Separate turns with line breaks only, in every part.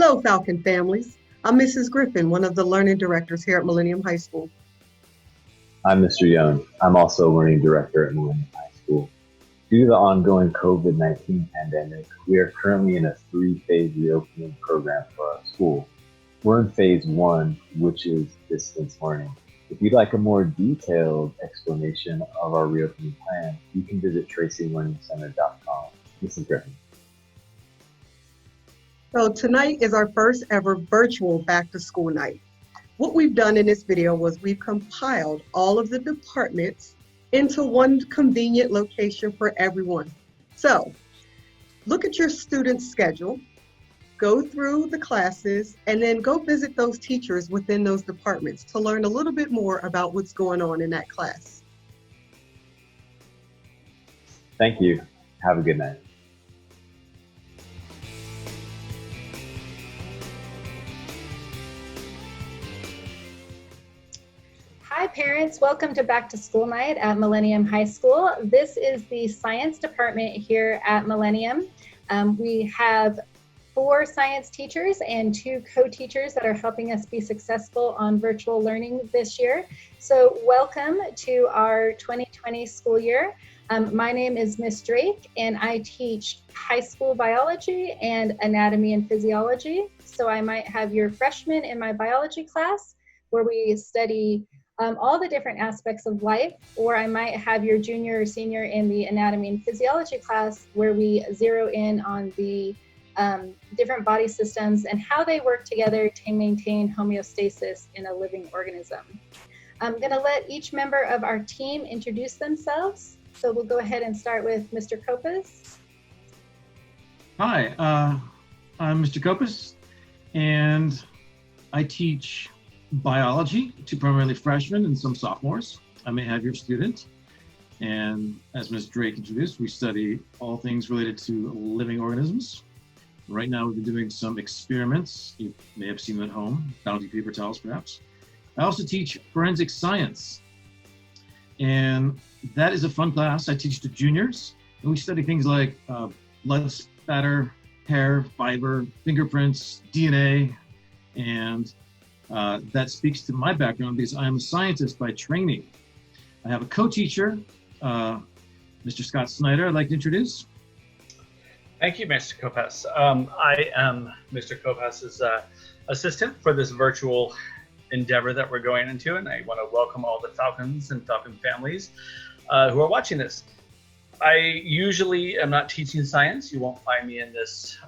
Hello, Falcon families. I'm Mrs. Griffin, one of the learning directors here at Millennium High School.
I'm Mr. Young. I'm also a learning director at Millennium High School. Due to the ongoing COVID-19 pandemic, we are currently in a 3-phase reopening program for our school. We're in phase 1, which is distance learning. If you'd like a more detailed explanation of our reopening plan, you can visit tracylearningcenter.com. Mrs. Griffin.
So tonight is our first ever virtual back to school night. What we've done in this video was we've compiled all of the departments into one convenient location for everyone. So look at your student's schedule, go through the classes, and then go visit those teachers within those departments to learn a little bit more about what's going on in that class.
Thank you. Have a good night.
Hi parents, welcome to Back to School Night at Millennium High School. This is the science department here at Millennium. We have 4 science teachers and 2 co-teachers that are helping us be successful on virtual learning this year. So welcome to our 2020 school year. My name is Miss Drake and I teach high school biology and anatomy and physiology. So I might have your freshmen in my biology class where we study all the different aspects of life, or I might have your junior or senior in the anatomy and physiology class where we zero in on the different body systems and how they work together to maintain homeostasis in a living organism. I'm gonna let each member of our team introduce themselves. So we'll go ahead and start with Mr. Copas.
Hi, I'm Mr. Copas, and I teach biology to primarily freshmen and some sophomores. I may have your student. And as Ms. Drake introduced, we study all things related to living organisms. Right now, we've been doing some experiments. You may have seen them at home, bounty paper towels, perhaps. I also teach forensic science. And that is a fun class. I teach to juniors. And we study things like blood spatter, hair, fiber, fingerprints, DNA, and that speaks to my background because I'm a scientist by training. I have a co-teacher, Mr. Scott Snyder, I'd like to introduce.
Thank you, Mr. Copas. I am Mr. Copas's assistant for this virtual endeavor that we're going into, and I want to welcome all the Falcons and Falcon families who are watching this. I usually am not teaching science. You won't find me in this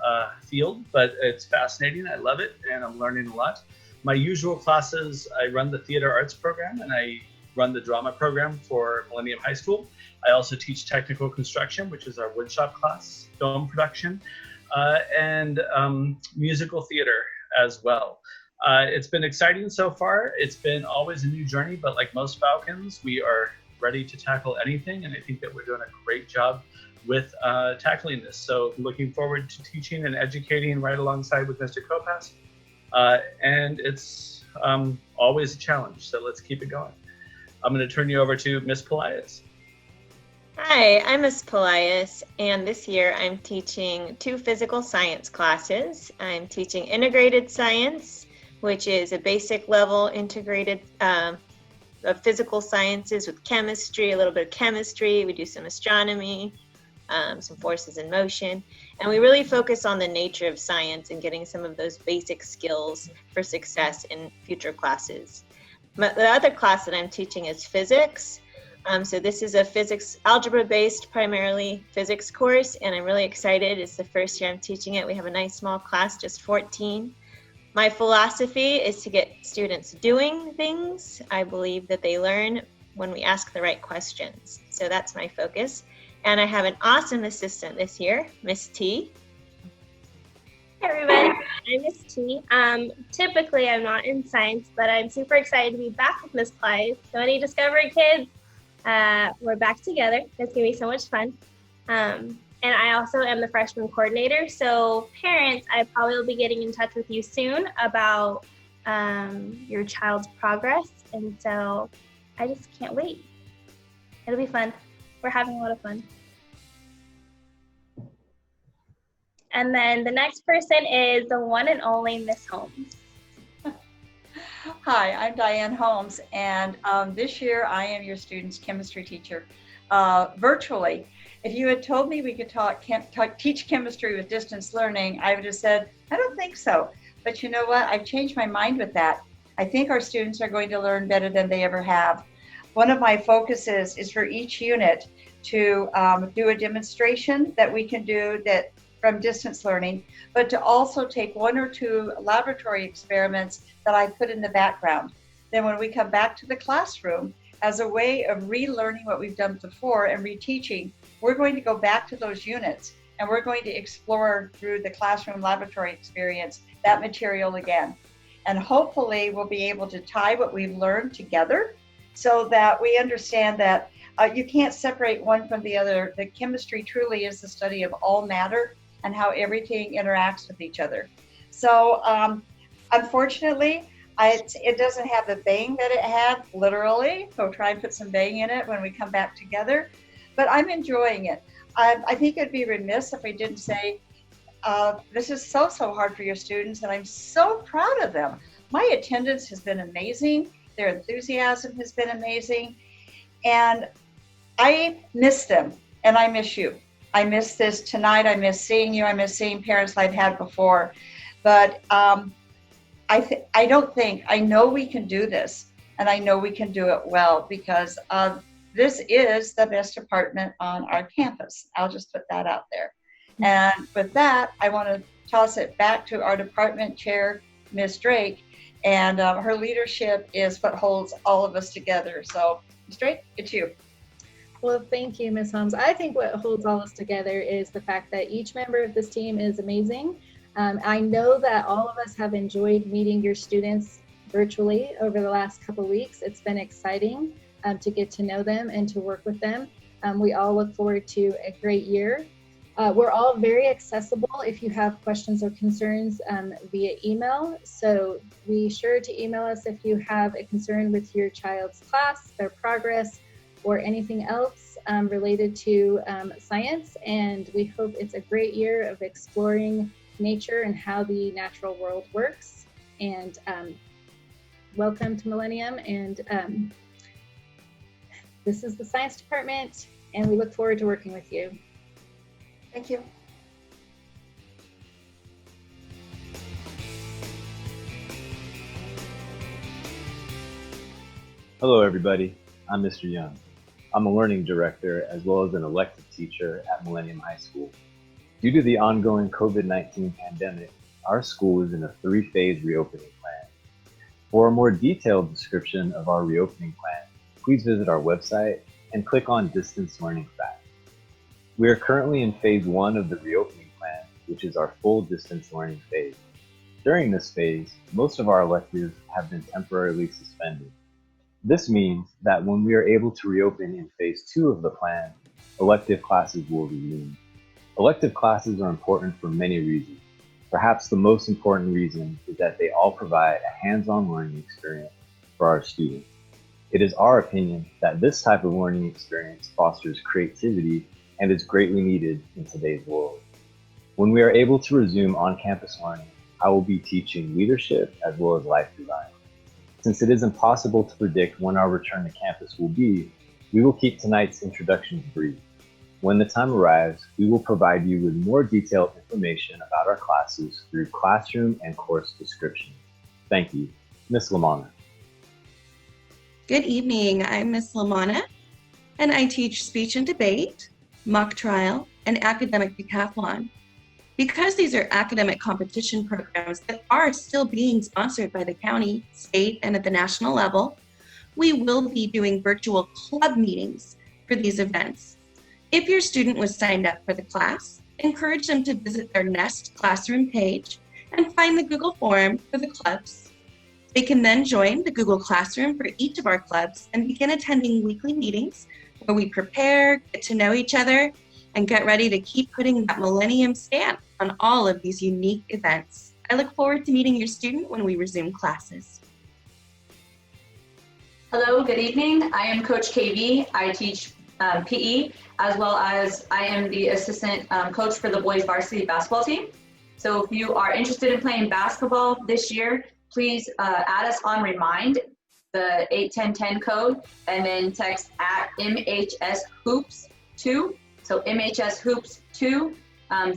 field, but it's fascinating. I love it, and I'm learning a lot. My usual classes, I run the theater arts program and I run the drama program for Millennium High School. I also teach technical construction, which is our woodshop class, film production, and musical theater as well. It's been exciting so far. It's been always a new journey, but like most Falcons, we are ready to tackle anything. And I think that we're doing a great job with tackling this. So looking forward to teaching and educating right alongside with Mr. Copas. And it's always a challenge, so let's keep it going. I'm going to turn you over to Miss Polias.
Hi, I'm Miss Polias, and this year I'm teaching 2 physical science classes. I'm teaching integrated science, which is a basic level integrated of physical sciences with chemistry, a little bit of chemistry. We do some astronomy, some forces in motion, and we really focus on the nature of science and getting some of those basic skills for success in future classes. The other class that I'm teaching is physics. So this is a physics algebra-based, primarily physics course, and I'm really excited. It's the first year I'm teaching it. We have a nice small class, just 14. My philosophy is to get students doing things. I believe that they learn when we ask the right questions. So that's my focus. And I have an awesome assistant this year, Miss T.
Hey everybody, I'm Miss T. Typically I'm not in science, but I'm super excited to be back with Miss Clyde. So any Discovery kids, we're back together. It's gonna be so much fun. And I also am the freshman coordinator. So parents, I probably will be getting in touch with you soon about your child's progress. And so I just can't wait. It'll be fun. We're having a lot of fun. And then the next person is the one and only Miss Holmes.
Hi, I'm Diane Holmes, and this year I am your student's chemistry teacher virtually. If you had told me we could teach chemistry with distance learning, I would have said, I don't think so. But you know what? I've changed my mind with that. I think our students are going to learn better than they ever have. One of my focuses is for each unit to do a demonstration that we can do that from distance learning, but to also take 1 or 2 laboratory experiments that I put in the background. Then when we come back to the classroom, as a way of relearning what we've done before and reteaching, we're going to go back to those units and we're going to explore through the classroom laboratory experience that material again. And hopefully we'll be able to tie what we've learned together so that we understand that you can't separate one from the other. The chemistry truly is the study of all matter and how everything interacts with each other. So unfortunately, it doesn't have the bang that it had, literally. So try and put some bang in it when we come back together. But I'm enjoying it. I think it'd be remiss if I didn't say, this is so hard for your students, and I'm so proud of them. My attendance has been amazing. Their enthusiasm has been amazing. And I miss them, and I miss you. I miss this tonight. I miss seeing you. I miss seeing parents I've had before. But I know we can do this, and I know we can do it well, because this is the best department on our campus. I'll just put that out there. And with that, I want to toss it back to our department chair, Ms. Drake, and her leadership is what holds all of us together. So, Ms. Drake, it's you.
Well, thank you, Ms. Holmes. I think what holds all us together is the fact that each member of this team is amazing. I know that all of us have enjoyed meeting your students virtually over the last couple of weeks. It's been exciting to get to know them and to work with them. We all look forward to a great year. We're all very accessible if you have questions or concerns via email. So be sure to email us if you have a concern with your child's class, their progress, or anything else related to science. And we hope it's a great year of exploring nature and how the natural world works. And welcome to Millennium. And this is the science department, and we look forward to working with you.
Thank you.
Hello, everybody. I'm Mr. Young. I'm a learning director as well as an elective teacher at Millennium High School. Due to the ongoing COVID-19 pandemic, our school is in a 3-phase reopening plan. For a more detailed description of our reopening plan, please visit our website and click on Distance Learning Facts. We are currently in phase 1 of the reopening plan, which is our full distance learning phase. During this phase, most of our electives have been temporarily suspended. This means that when we are able to reopen in phase 2 of the plan, elective classes will resume. Elective classes are important for many reasons. Perhaps the most important reason is that they all provide a hands-on learning experience for our students. It is our opinion that this type of learning experience fosters creativity and is greatly needed in today's world. When we are able to resume on-campus learning, I will be teaching leadership as well as life design. Since it is impossible to predict when our return to campus will be, we will keep tonight's introductions brief. When the time arrives, we will provide you with more detailed information about our classes through classroom and course description. Thank you. Ms. Lamana.
Good evening, I'm Ms. Lamana, and I teach speech and debate, mock trial, and academic decathlon. Because these are academic competition programs that are still being sponsored by the county, state, and at the national level, we will be doing virtual club meetings for these events. If your student was signed up for the class, encourage them to visit their Nest Classroom page and find the Google form for the clubs. They can then join the Google Classroom for each of our clubs and begin attending weekly meetings where we prepare, get to know each other, and get ready to keep putting that Millennium stamp on all of these unique events. I look forward to meeting your student when we resume classes.
Hello, good evening. I am Coach KV. I teach PE, as well as I am the assistant coach for the boys varsity basketball team. So if you are interested in playing basketball this year, please add us on Remind, the 81010 code, and then text at MHS Hoops 2. So MHS Hoops 2.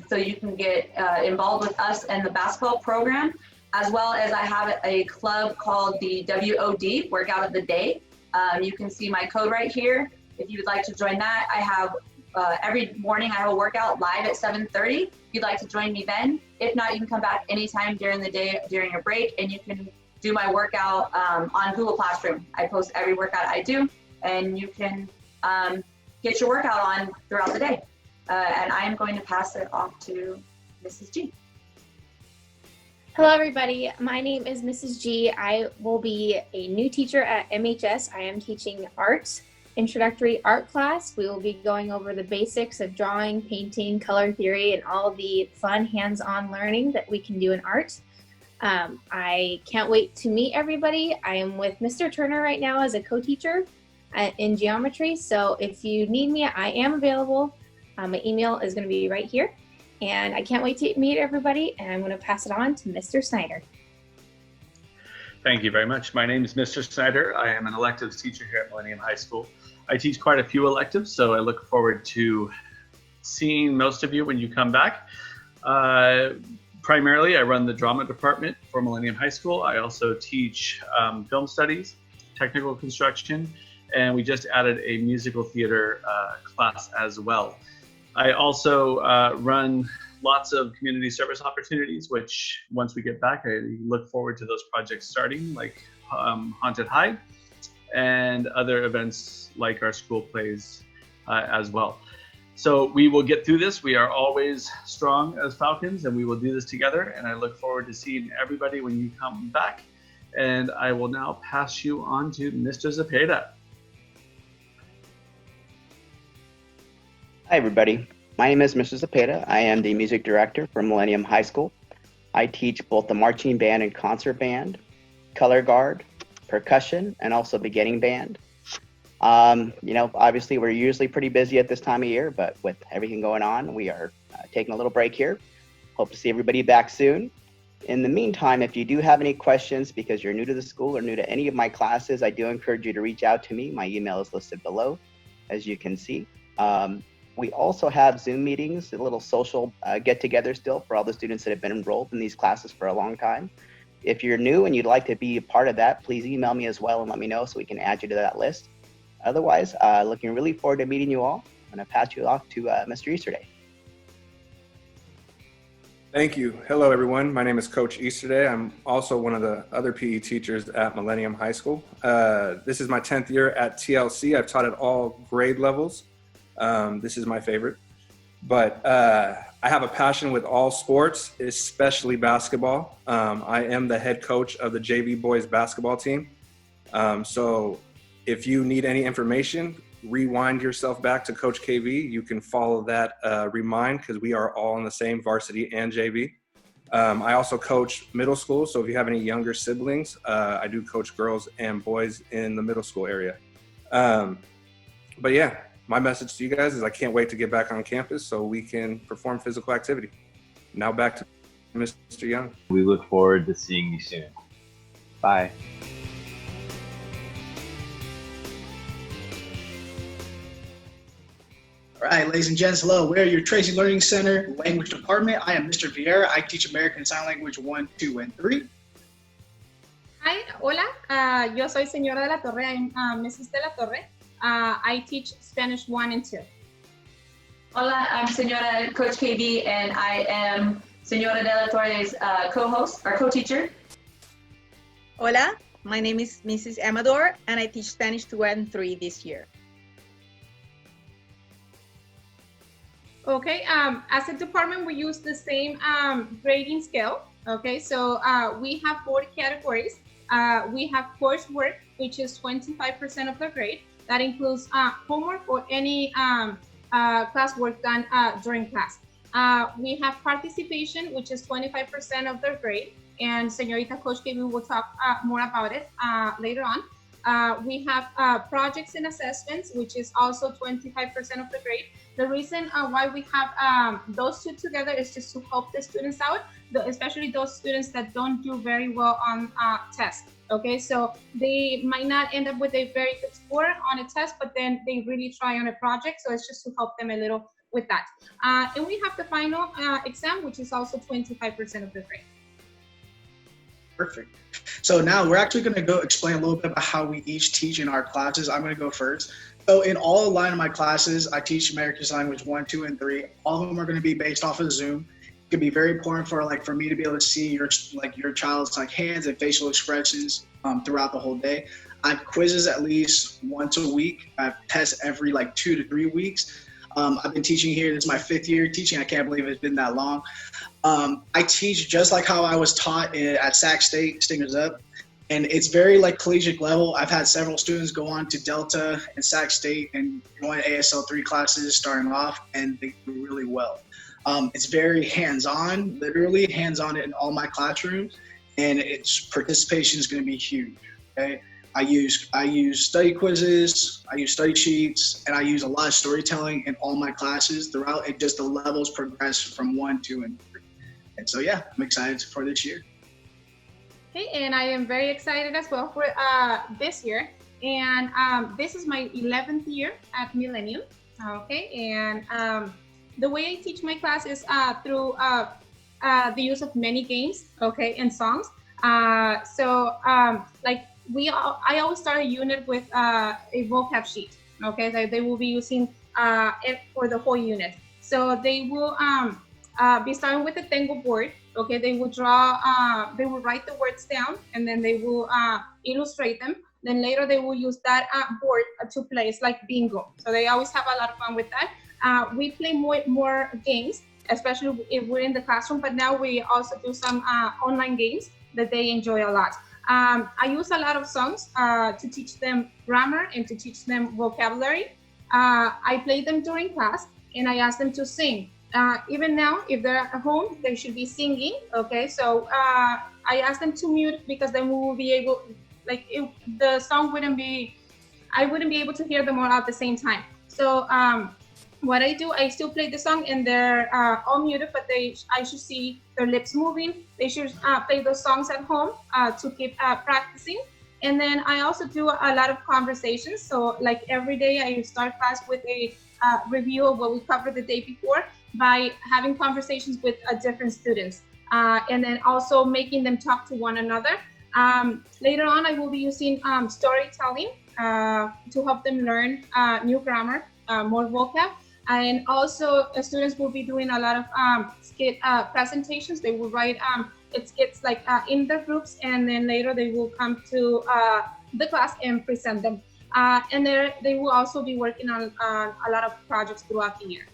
So you can get involved with us and the basketball program, as well as I have a club called the WOD, Workout of the Day. You can see my code right here. If you would like to join that, I have every morning I have a workout live at 7:30. If you'd like to join me then. If not, you can come back anytime during the day, during your break, and you can do my workout on Google Classroom. I post every workout I do, and you can get your workout on throughout the day. And I am going to pass it off to Mrs. G.
Hello, everybody. My name is Mrs. G. I will be a new teacher at MHS. I am teaching art, introductory art class. We will be going over the basics of drawing, painting, color theory, and all the fun hands-on learning that we can do in art. I can't wait to meet everybody. I am with Mr. Turner right now as a co-teacher in geometry. So if you need me, I am available. My email is going to be right here. And I can't wait to meet everybody. And I'm going to pass it on to Mr. Snyder.
Thank you very much. My name is Mr. Snyder. I am an electives teacher here at Millennium High School. I teach quite a few electives, so I look forward to seeing most of you when you come back. Primarily, I run the drama department for Millennium High School. I also teach film studies, technical construction, and we just added a musical theater class as well. I also run lots of community service opportunities, which once we get back, I look forward to those projects starting, like Haunted High and other events like our school plays as well. So we will get through this. We are always strong as Falcons, and we will do this together. And I look forward to seeing everybody when you come back. And I will now pass you on to Mr. Zepeda.
Hi, everybody. My name is Mr. Zepeda. I am the music director for Millennium High School. I teach both the marching band and concert band, color guard, percussion, and also beginning band. Obviously we're usually pretty busy at this time of year, but with everything going on, we are taking a little break here. Hope to see everybody back soon. In the meantime, if you do have any questions because you're new to the school or new to any of my classes, I do encourage you to reach out to me. My email is listed below, as you can see. We also have Zoom meetings, a little social get-together still for all the students that have been enrolled in these classes for a long time. If you're new and you'd like to be a part of that, please email me as well and let me know so we can add you to that list. Otherwise, looking really forward to meeting you all. I'm going to pass you off to Mr. Easterday.
Thank you. Hello, everyone. My name is Coach Easterday. I'm also one of the other PE teachers at Millennium High School. This is my 10th year at TLC. I've taught at all grade levels. This is my favorite. But I have a passion with all sports, especially basketball. I am the head coach of the JV boys basketball team. So if you need any information, rewind yourself back to Coach KV. You can follow that remind because we are all in the same varsity and JV. I also coach middle school. So if you have any younger siblings, I do coach girls and boys in the middle school area. But yeah, my message to you guys is I can't wait to get back on campus so we can perform physical activity. Now back to Mr. Young.
We look forward to seeing you soon. Bye.
All right, ladies and gents, hello. We're your Tracy Learning Center Language Department. I am Mr. Vieira. I teach American Sign Language 1, 2, and 3.
Hi, hola. Yo soy Señora de la Torre. I'm Mrs. de la Torre. I teach Spanish 1 and 2.
Hola, I'm Señora Coach KB, and I am Señora de la Torre's co-host or co-teacher.
Hola, my name is Mrs. Amador, and I teach Spanish 2 and 3 this year.
Okay, as a department, we use the same grading scale. Okay, so we have 4 categories. We have coursework, which is 25% of the grade. That includes homework or any classwork done during class. We have participation, which is 25% of their grade, and Señorita Coach KB will talk more about it later on. We have projects and assessments, which is also 25% of the grade. The reason why we have those two together is just to help the students out, especially those students that don't do very well on tests. Okay, so they might not end up with a very good score on a test, but then they really try on a project. So it's just to help them a little with that. And we have the final exam, which is also 25% of the grade.
Perfect. So now we're actually going to go explain a little bit about how we each teach in our classes. I'm going to go first. So in all 9 of my classes, I teach American Sign Language 1, 2, and 3. All of them are going to be based off of Zoom. It can be very important for me to be able to see your child's hands and facial expressions throughout the whole day. I have quizzes at least once a week. I have tests every 2 to 3 weeks. I've been teaching here. This is my 5th year teaching. I can't believe it's been that long. I teach just like how I was taught at Sac State, Stingers Up. And it's very collegiate level. I've had several students go on to Delta and Sac State and join ASL 3 classes starting off, and they do really well. It's very hands-on, literally hands-on in all my classrooms, and its participation is going to be huge. Okay, I use study quizzes, I use study sheets, and I use a lot of storytelling in all my classes throughout. It just the levels progress from 1, 2, and 3. And so yeah, I'm excited for this year.
Okay, and I am very excited as well for this year. And this is my 11th year at Millennium. Okay, and the way I teach my class is through the use of many games, okay, and songs. I always start a unit with a vocab sheet, okay, that they will be using it for the whole unit. So they will be starting with the Tengo board, okay, they will write the words down, and then they will illustrate them. Then later they will use that board to play. It's like bingo. So they always have a lot of fun with that. We play more games, especially if we're in the classroom, but now we also do some online games that they enjoy a lot. I use a lot of songs to teach them grammar and to teach them vocabulary. I play them during class, and I ask them to sing. Even now, if they're at home, they should be singing, okay? So I ask them to mute, because then we will be able, the song I wouldn't be able to hear them all at the same time. So what I do, I still play the song, and they're all muted, but I should see their lips moving. They should play those songs at home to keep practicing. And then I also do a lot of conversations. So every day I start class with a review of what we covered the day before by having conversations with different students. And then also making them talk to one another. Later on, I will be using storytelling to help them learn new grammar, more vocab. And also students will be doing a lot of skit presentations. They will write skits in their groups, and then later they will come to the class and present them. And they will also be working on a lot of projects throughout the year.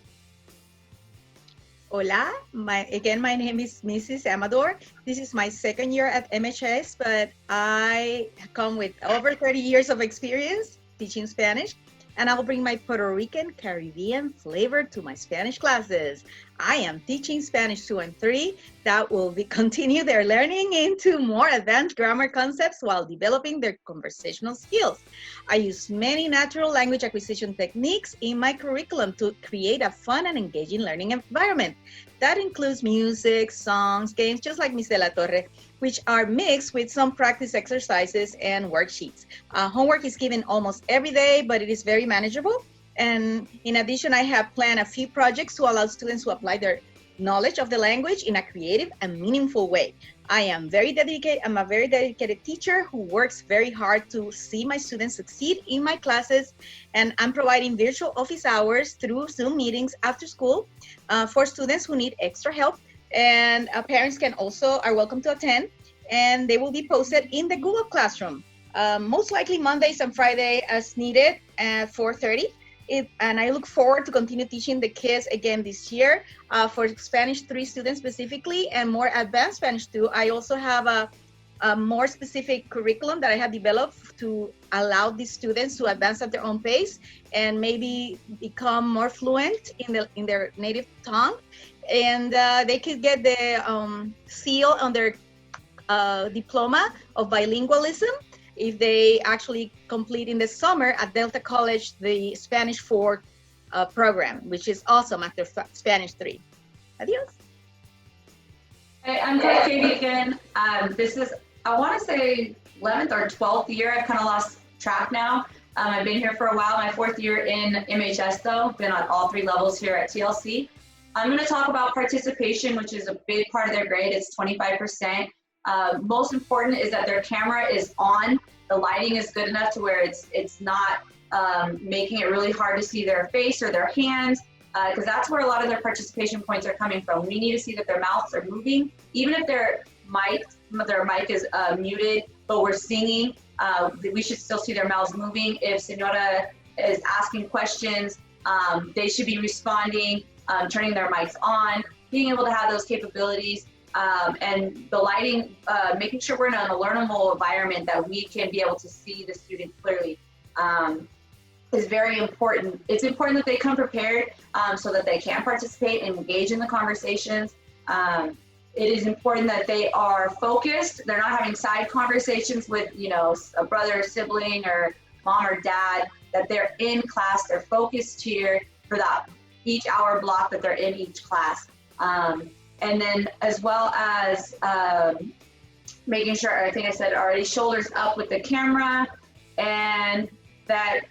Hola, my name is Mrs. Amador. This is my 2nd year at MHS, but I come with over 30 years of experience teaching Spanish, and I'll bring my Puerto Rican Caribbean flavor to my Spanish classes. I am teaching Spanish 2 and 3 that will continue their learning into more advanced grammar concepts while developing their conversational skills. I use many natural language acquisition techniques in my curriculum to create a fun and engaging learning environment. That includes music, songs, games, just like Ms. De La Torre, which are mixed with some practice exercises and worksheets. Homework is given almost every day, but it is very manageable. And in addition, I have planned a few projects to allow students to apply their knowledge of the language in a creative and meaningful way. I am very dedicated. I'm a very dedicated teacher who works very hard to see my students succeed in my classes. And I'm providing virtual office hours through Zoom meetings after school for students who need extra help. And parents are welcome to attend, and they will be posted in the Google Classroom, most likely Mondays and Friday as needed at 4:30. And I look forward to continue teaching the kids again this year for Spanish 3 students specifically, and more advanced Spanish 2. I also have a more specific curriculum that I have developed to allow these students to advance at their own pace and maybe become more fluent in their native tongue. And they could get the seal on their diploma of bilingualism if they actually complete in the summer at Delta College the Spanish 4 program, which is awesome after Spanish 3. Adios.
Hey, I'm Coach Katie again. This is, I want to say, 11th or 12th year. I've kind of lost track now. I've been here for a while. My 4th year in MHS, though. Been on all 3 levels here at TLC. I'm going to talk about participation, which is a big part of their grade. It's 25%. Most important is that their camera is on. The lighting is good enough to where it's not making it really hard to see their face or their hands, because that's where a lot of their participation points are coming from. We need to see that their mouths are moving, even if their mic is muted, but we're singing. We should still see their mouths moving. If Senora is asking questions, they should be responding, turning their mics on, being able to have those capabilities, and the lighting, making sure we're in a learnable environment that we can be able to see the student clearly, is very important. It's important that they come prepared so that they can participate and engage in the conversations. It is important that they are focused. They're not having side conversations with, a brother or sibling or mom or dad, that they're in class, they're focused here for that each hour block that they're in each class. And then as well as making sure, I think I said already, shoulders up with the camera, and that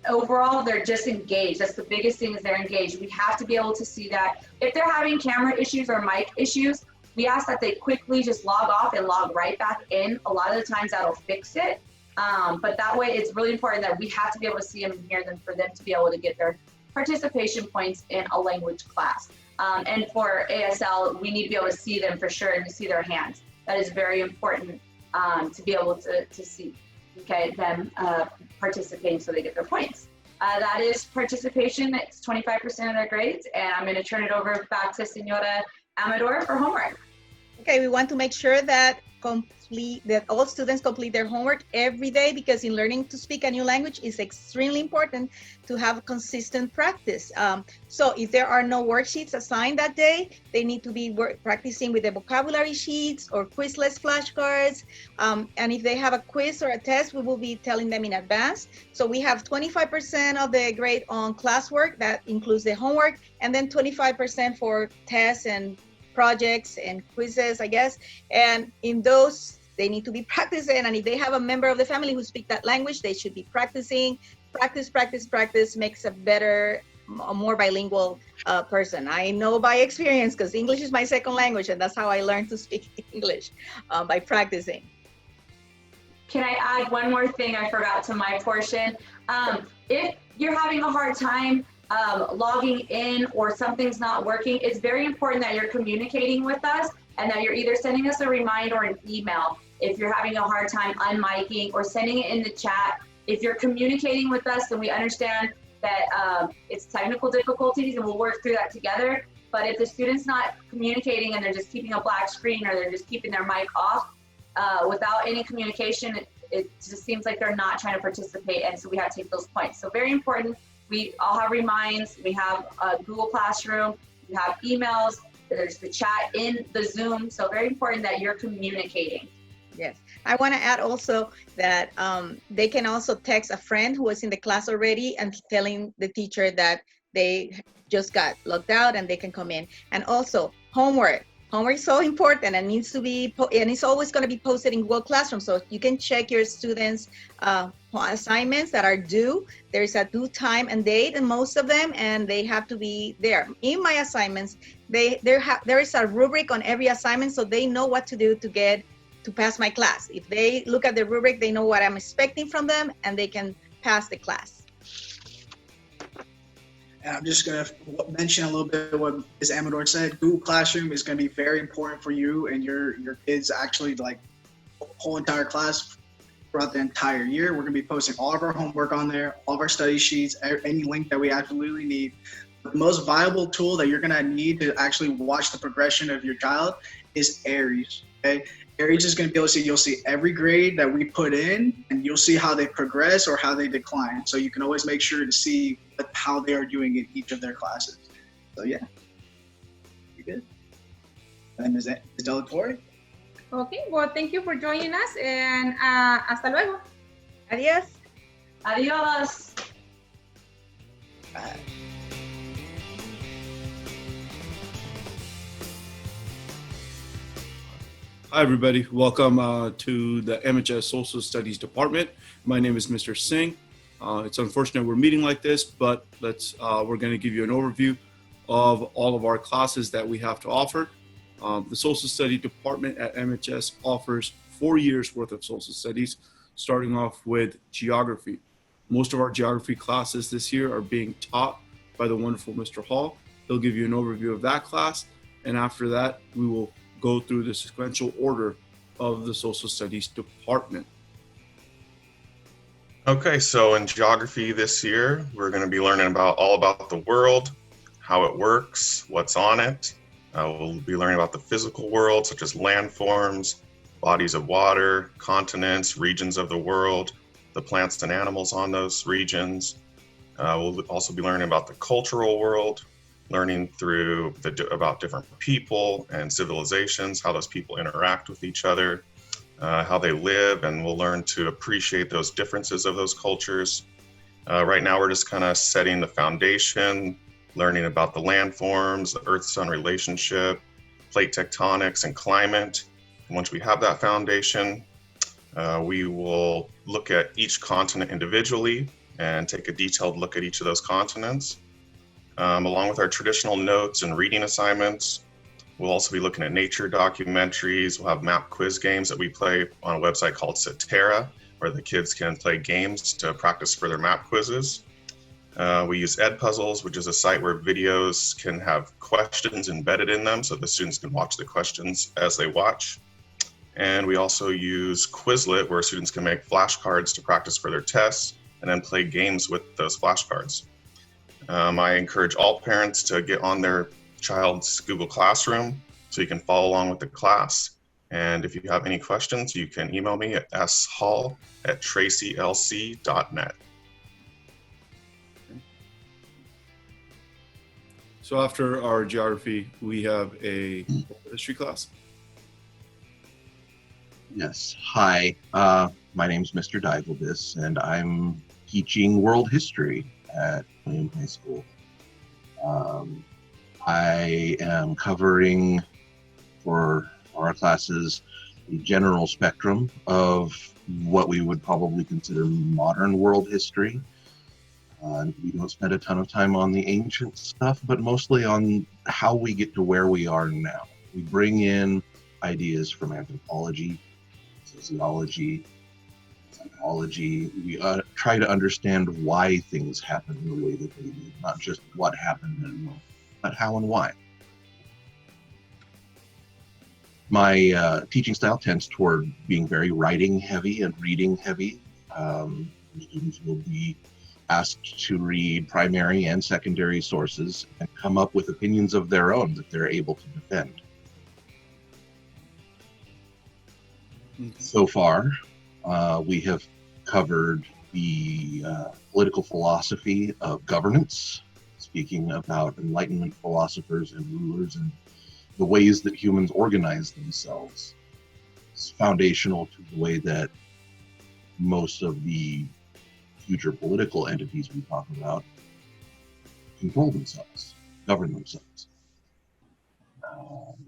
overall they're just engaged. That's the biggest thing, is they're engaged. We have to be able to see that. If they're having camera issues or mic issues, we ask that they quickly just log off and log right back in. A lot of the times that'll fix it. But that way it's really important that we have to be able to see them and hear them for them to be able to get their participation points in a language class. And for ASL, we need to be able to see them for sure and to see their hands. That is very important to be able to see, them participating so they get their points. That is participation. It's 25% of their grades. And I'm going to turn it over back to Senora Amador for homework.
Okay, we want to make sure that all students complete their homework every day, because in learning to speak a new language, it's extremely important to have consistent practice. So if there are no worksheets assigned that day, they need to be practicing with the vocabulary sheets or Quizless flashcards. And if they have a quiz or a test, we will be telling them in advance. So we have 25% of the grade on classwork, that includes the homework, and then 25% for tests and projects and quizzes, I guess. And in those, they need to be practicing. And if they have a member of the family who speaks that language, they should be practicing. Practice makes a better, a more bilingual person. I know by experience, because English is my second language, and that's how I learned to speak English, by practicing.
Can I add one more thing I forgot to my portion? If you're having a hard time logging in or something's not working, it's very important that you're communicating with us and that you're either sending us a reminder or an email if you're having a hard time unmiking, or sending it in the chat. If you're communicating with us, then we understand that it's technical difficulties and we'll work through that together. But if the student's not communicating and they're just keeping a black screen, or they're just keeping their mic off without any communication, it just seems like they're not trying to participate, and so we have to take those points. So very important. We all have reminds, we have a Google Classroom, we have emails, there's the chat in the Zoom. So very important that you're communicating.
Yes, I want to add also that they can also text a friend who was in the class already and telling the teacher that they just got logged out and they can come in. And also homework. Homework is so important and needs to be, and it's always going to be posted in Google Classroom. So you can check your students' assignments that are due. There's a due time and date in most of them, and they have to be there. In my assignments, there is a rubric on every assignment, so they know what to do to pass my class. If they look at the rubric, they know what I'm expecting from them, and they can pass the class.
And I'm just going to mention a little bit what Ms. Amador said. Google Classroom is going to be very important for you and your kids, actually, like whole entire class throughout the entire year. We're going to be posting all of our homework on there, all of our study sheets, any link that we absolutely need. The most viable tool that you're going to need to actually watch the progression of your child is Aries. Okay, Aries is going to be able to see, you'll see every grade that we put in, and you'll see how they progress or how they decline. So you can always make sure to see how they are doing in each of their classes. So yeah, you good? And is Delatorre?
Okay, well, thank you for joining us, and hasta luego.
Adios.
Adios.
Hi, everybody. Welcome to the MHS Social Studies Department. My name is Mr. Singh. It's unfortunate we're meeting like this, but we're going to give you an overview of all of our classes that we have to offer. The Social Studies Department at MHS offers 4 years worth of social studies, starting off with geography. Most of our geography classes this year are being taught by the wonderful Mr. Hall. He'll give you an overview of that class, and after that, we will go through the sequential order of the Social Studies Department.
Okay, so in geography this year, we're going to be learning all about the world, how it works, what's on it. We'll be learning about the physical world, such as landforms, bodies of water, continents, regions of the world, the plants and animals on those regions. We'll also be learning about the cultural world, learning about different people and civilizations, how those people interact with each other, how they live, and we'll learn to appreciate those differences of those cultures. Right now, we're just kind of setting the foundation, learning about the landforms, the Earth-Sun relationship, plate tectonics, and climate. And once we have that foundation, we will look at each continent individually and take a detailed look at each of those continents. Along with our traditional notes and reading assignments, we'll also be looking at nature documentaries. We'll have map quiz games that we play on a website called Satera, where the kids can play games to practice for their map quizzes. We use Edpuzzles, which is a site where videos can have questions embedded in them so the students can watch the questions as they watch. And we also use Quizlet, where students can make flashcards to practice for their tests and then play games with those flashcards. I encourage all parents to get on their child's Google Classroom so you can follow along with the class. And if you have any questions, you can email me at shall@tracylc.net.
So after our geography, we have a history class.
Yes. Hi, my name's Mr. DSaldate, and I'm teaching world history at William High School. I am covering for our classes a general spectrum of what we would probably consider modern world history. We don't spend a ton of time on the ancient stuff, but mostly on how we get to where we are now. We bring in ideas from anthropology, sociology, psychology. We try to understand why things happen the way that they do, not just what happened, but how and why. My teaching style tends toward being very writing heavy and reading heavy. Students will be asked to read primary and secondary sources and come up with opinions of their own that they're able to defend. So far, we have covered the political philosophy of governance, speaking about Enlightenment philosophers and rulers and the ways that humans organize themselves. It's foundational to the way that most of the future political entities we talk about control themselves, govern themselves.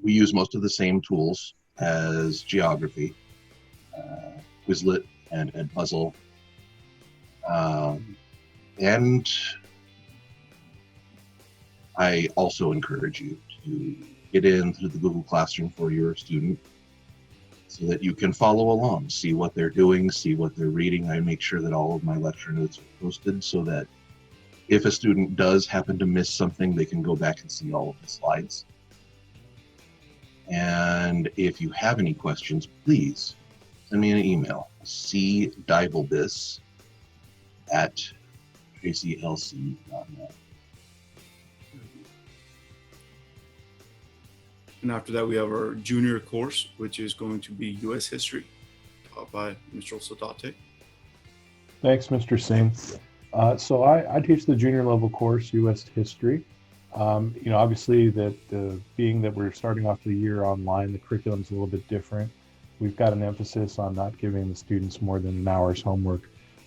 We use most of the same tools as geography, Quizlet and Edpuzzle, and I also encourage you to get into the Google Classroom for your student so that you can follow along, see what they're doing, see what they're reading. I make sure that all of my lecture notes are posted so that if a student does happen to miss something, they can go back and see all of the slides. And if you have any questions, please send me an email, cdibelbis@tracylc.net.
And after that, we have our junior course, which is going to be U.S. history, taught by Mr. Satinderjit.
Thanks, Mr. Singh. So I teach the junior level course, U.S. history. Obviously being that we're starting off the year online, the curriculum's a little bit different. We've got an emphasis on not giving the students more than an hour's homework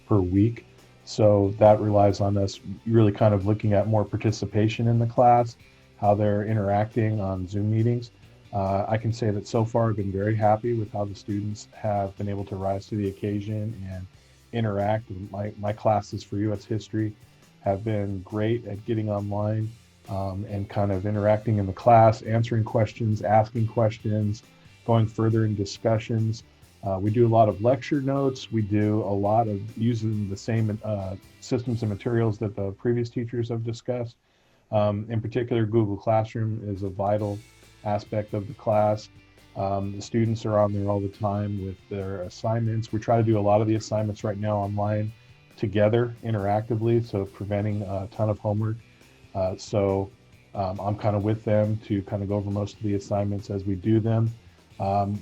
per week. So that relies on us really kind of looking at more participation in the class, how they're interacting on Zoom meetings. I can say that so far I've been very happy with how the students have been able to rise to the occasion and interact. My classes for U.S. history have been great at getting online and kind of interacting in the class, answering questions, asking questions, going further in discussions. We do a lot of lecture notes. We do a lot of using the same systems and materials that the previous teachers have discussed. In particular, Google Classroom is a vital aspect of the class. The students are on there all the time with their assignments. We try to do a lot of the assignments right now online together interactively, so preventing a ton of homework. I'm kind of with them to kind of go over most of the assignments as we do them.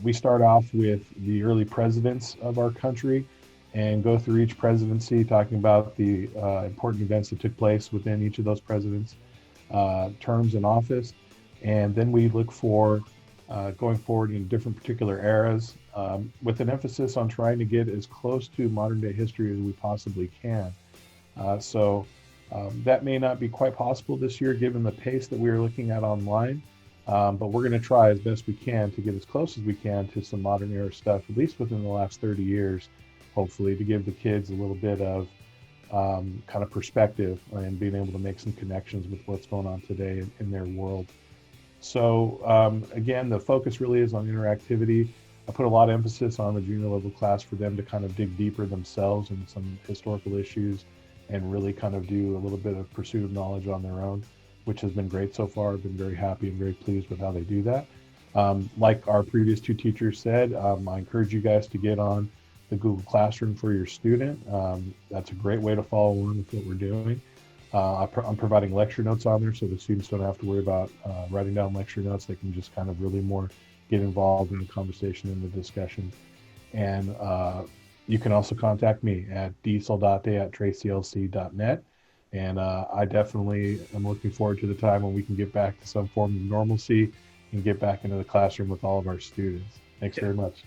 We start off with the early presidents of our country and go through each presidency, talking about the important events that took place within each of those presidents' terms in office. And then we look for going forward in different particular eras with an emphasis on trying to get as close to modern day history as we possibly can. That may not be quite possible this year given the pace that we are looking at online, but we're going to try as best we can to get as close as we can to some modern era stuff, at least within the last 30 years, hopefully, to give the kids a little bit of kind of perspective and being able to make some connections with what's going on today in their world. So again, the focus really is on interactivity. I put a lot of emphasis on the junior level class for them to kind of dig deeper themselves into some historical issues and really kind of do a little bit of pursuit of knowledge on their own, which has been great so far. I've been very happy and very pleased with how they do that. Like our previous two teachers said, I encourage you guys to get on the Google Classroom for your student. That's a great way to follow along with what we're doing. I'm providing lecture notes on there so the students don't have to worry about writing down lecture notes. They can just kind of really more get involved in the conversation and the discussion. And you can also contact me at DSaldate@tracylc.net. And I definitely am looking forward to the time when we can get back to some form of normalcy and get back into the classroom with all of our students. Thanks very much.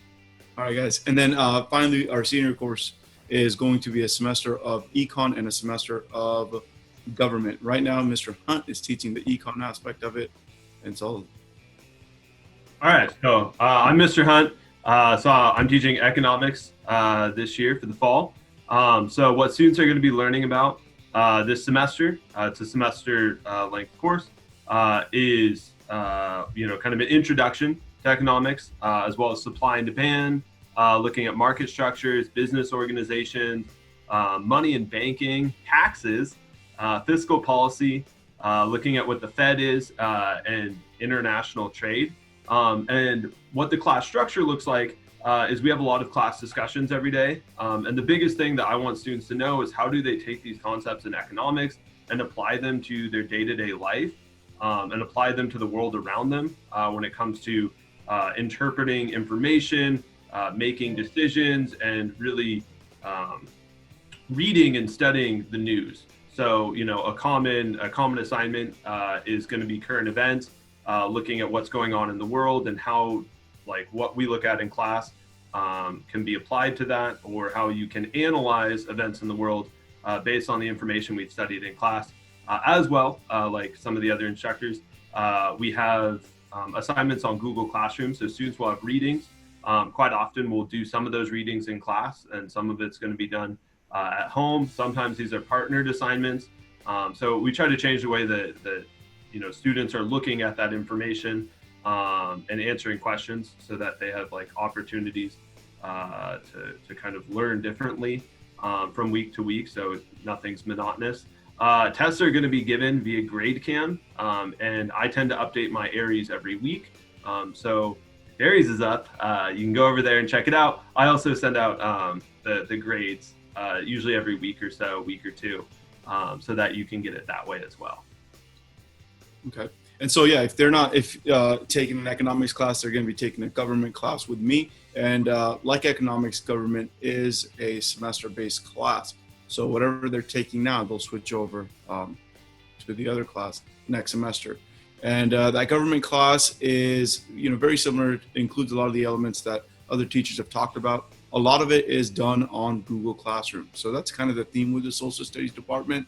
All right, guys. And then finally, our senior course is going to be a semester of econ and a semester of government. Right now, Mr. Hunt is teaching the econ aspect of it. And so.
All right. So I'm Mr. Hunt. So I'm teaching economics this year for the fall. So what students are going to be learning about this semester, it's a semester length course, is kind of an introduction to economics, as well as supply and demand, looking at market structures, business organizations, money and banking, taxes, fiscal policy, looking at what the Fed is, and international trade. And what the class structure looks like is we have a lot of class discussions every day. And the biggest thing that I want students to know is how do they take these concepts in economics and apply them to their day-to-day life, and apply them to the world around them when it comes to interpreting information, making decisions, and really reading and studying the news. So, a common assignment is going to be current events, looking at what's going on in the world and how, what we look at in class can be applied to that, or how you can analyze events in the world based on the information we've studied in class. As well, like some of the other instructors, we have assignments on Google Classroom, so students will have readings. Quite often we'll do some of those readings in class, and some of it's going to be done at home. Sometimes these are partnered assignments. So we try to change the way that students are looking at that information and answering questions so that they have opportunities to kind of learn differently from week to week, so nothing's monotonous. Tests are going to be given via GradeCam, and I tend to update my Aries every week. So if Aries is up, you can go over there and check it out. I also send out the grades usually every week or so, week or two, so that you can get it that way as well.
Okay. And so, yeah, if they're not taking an economics class, they're going to be taking a government class with me. And like economics, government is a semester-based class. So whatever they're taking now, they'll switch over to the other class next semester. And that government class is, very similar. It includes a lot of the elements that other teachers have talked about a lot of it is done on Google Classroom. So that's kind of the theme with the Social Studies Department.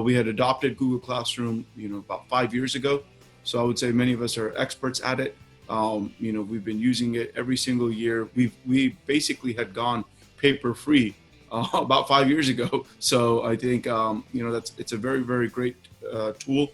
We had adopted Google Classroom, about 5 years ago. So I would say many of us are experts at it. We've been using it every single year. We basically had gone paper free about 5 years ago. So I think, it's a very, very great tool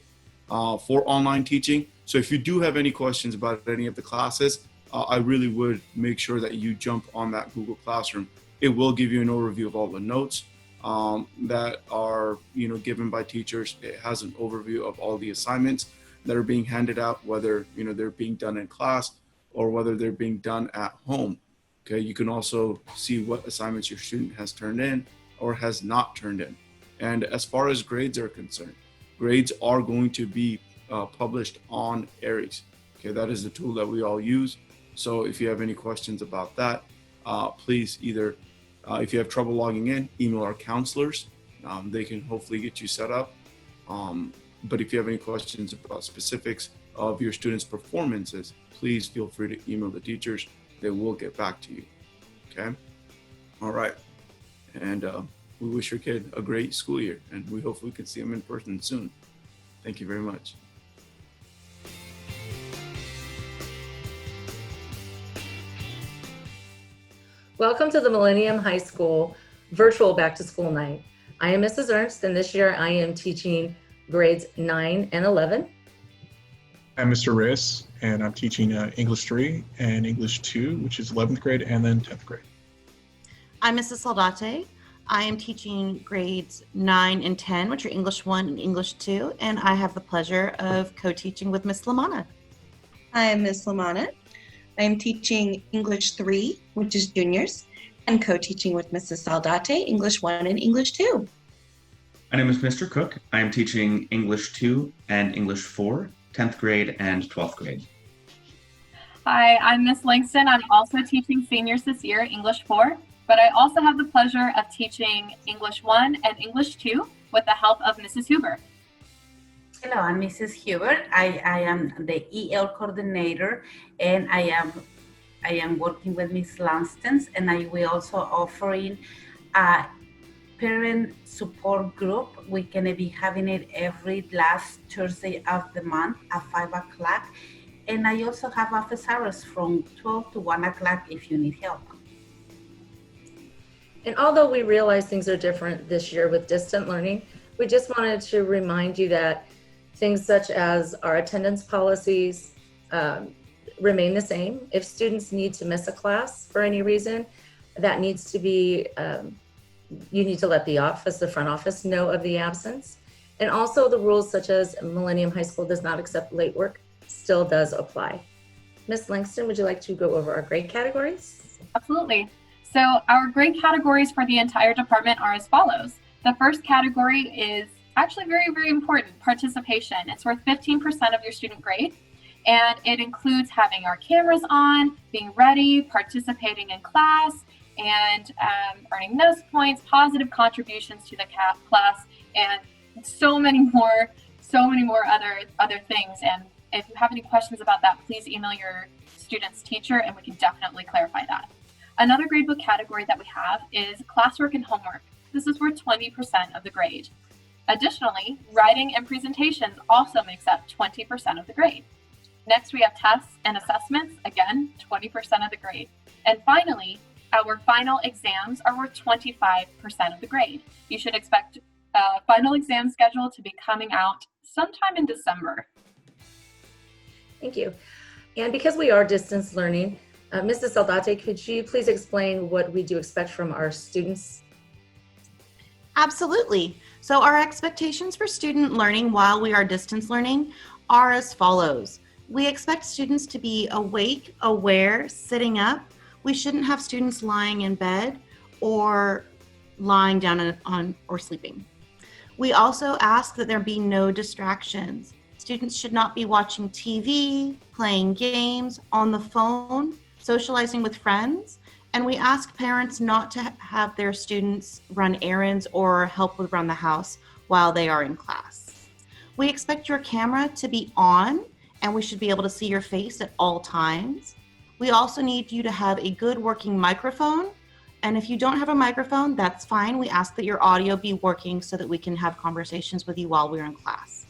for online teaching. So if you do have any questions about any of the classes, I really would make sure that you jump on that Google Classroom. It will give you an overview of all the notes that are, given by teachers. It has an overview of all the assignments that are being handed out, whether, they're being done in class or whether they're being done at home. Okay, you can also see what assignments your student has turned in or has not turned in. And as far as grades are concerned, grades are going to be published on Aries. Okay, that is the tool that we all use. So if you have any questions about that, please either, if you have trouble logging in, email our counselors. They can hopefully get you set up. But if you have any questions about specifics of your students' performances, please feel free to email the teachers. They will get back to you. Okay? All right. And we wish your kid a great school year, and we hope we can see them in person soon. Thank you very much.
Welcome to the Millennium High School virtual back to school night. I am Mrs. Ernst, and this year I am teaching grades 9 and 11.
I'm Mr. Riss, and I'm teaching English 3 and English 2, which is 11th grade, and then 10th grade.
I'm Mrs. Saldate. I am teaching grades 9 and 10, which are English 1 and English 2, and I have the pleasure of co-teaching with Miss Lamana.
Hi, I'm Miss Lamana. I'm teaching English 3, which is juniors, and co-teaching with Mrs. Saldate, English 1 and English 2.
My name is Mr. Cook. I am teaching English 2 and English 4, 10th grade and 12th grade.
Hi, I'm Miss Langston. I'm also teaching seniors this year, English 4, but I also have the pleasure of teaching English 1 and English 2 with the help of Mrs. Huber.
Hello, I'm Mrs. Huber. I am the EL coordinator, and I am working with Miss Langston, and I will also offering a parent support group. We're gonna be having it every last Thursday of the month at 5 o'clock. And I also have office hours from 12 to 1 o'clock if you need help.
And although we realize things are different this year with distant learning, we just wanted to remind you that things such as our attendance policies remain the same. If students need to miss a class for any reason, that needs to be, you need to let the front office know of the absence. And also the rules such as Millennium High School does not accept late work still does apply. Ms. Langston, would you like to go over our grade categories?
Absolutely. So our grade categories for the entire department are as follows. The first category is actually very, very important, participation. It's worth 15% of your student grade, and it includes having our cameras on, being ready, participating in class, and earning nose points, positive contributions to the class, and so many more other things. And if you have any questions about that, please email your student's teacher and we can definitely clarify that. Another gradebook category that we have is classwork and homework. This is worth 20% of the grade. Additionally, writing and presentations also makes up 20% of the grade. Next, we have tests and assessments, again, 20% of the grade. And finally, our final exams are worth 25% of the grade. You should expect a final exam schedule to be coming out sometime in December.
Thank you. And because we are distance learning, Mrs. Saldate, could you please explain what we do expect from our students?
Absolutely. So our expectations for student learning while we are distance learning are as follows. We expect students to be awake, aware, sitting up. We shouldn't have students lying in bed or lying down or sleeping. We also ask that there be no distractions. Students should not be watching TV, playing games, on the phone, socializing with friends, and we ask parents not to have their students run errands or help with around the house while they are in class. We expect your camera to be on, and we should be able to see your face at all times. We also need you to have a good working microphone And if you don't have a microphone, that's fine. We ask that your audio be working so that we can have conversations with you while we're in class.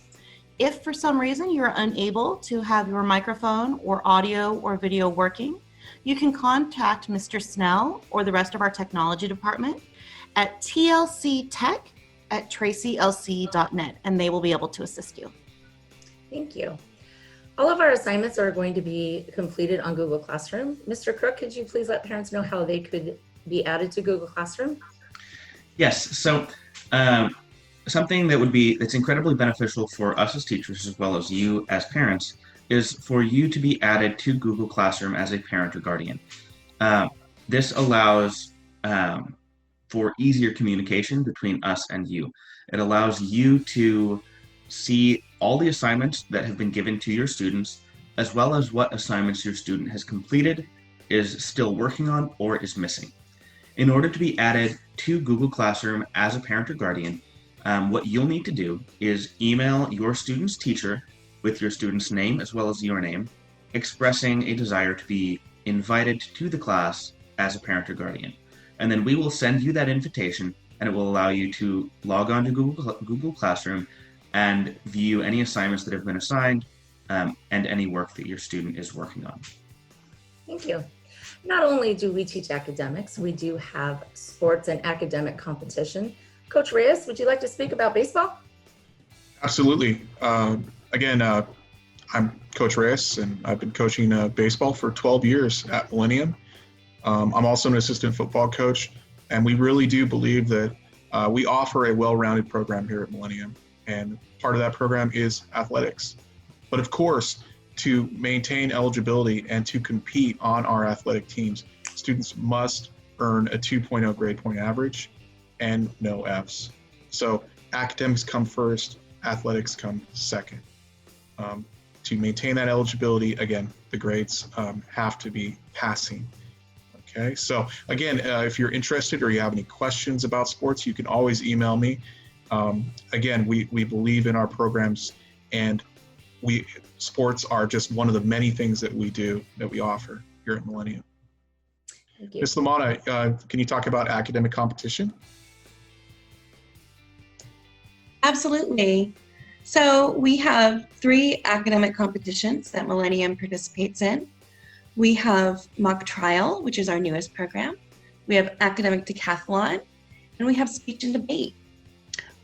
If for some reason you're unable to have your microphone or audio or video working, you can contact Mr. Snell or the rest of our technology department at tlctech@tracylc.net, and they will be able to assist you.
Thank you. All of our assignments are going to be completed on Google Classroom. Mr. Crook, could you please let parents know how they could be added to Google Classroom?
Yes. So something that's incredibly beneficial for us as teachers as well as you as parents is for you to be added to Google Classroom as a parent or guardian. This allows for easier communication between us and you. It allows you to see all the assignments that have been given to your students, as well as what assignments your student has completed, is still working on, or is missing. In order to be added to Google Classroom as a parent or guardian, what you'll need to do is email your student's teacher with your student's name as well as your name, expressing a desire to be invited to the class as a parent or guardian. And then we will send you that invitation, and it will allow you to log on to Google Classroom and view any assignments that have been assigned and any work that your student is working on.
Thank you. Not only do we teach academics, we do have sports and academic competition. Coach Reyes, would you like to speak about baseball?
Absolutely. Again, I'm Coach Reyes, and I've been coaching baseball for 12 years at Millennium. I'm also an assistant football coach, and we really do believe that we offer a well-rounded program here at Millennium, and part of that program is athletics. But of course, to maintain eligibility and to compete on our athletic teams, students must earn a 2.0 grade point average and no Fs. So academics come first, athletics come second. To maintain that eligibility, again, the grades have to be passing. Okay, so again, if you're interested or you have any questions about sports, you can always email me. Again, we believe in our programs, and sports are just one of the many things that we do, that we offer here at Millennium.
Thank you.
Ms. Lamana, can you talk about academic competition?
Absolutely. So we have 3 academic competitions that Millennium participates in. We have mock trial, which is our newest program. We have academic decathlon, and we have speech and debate.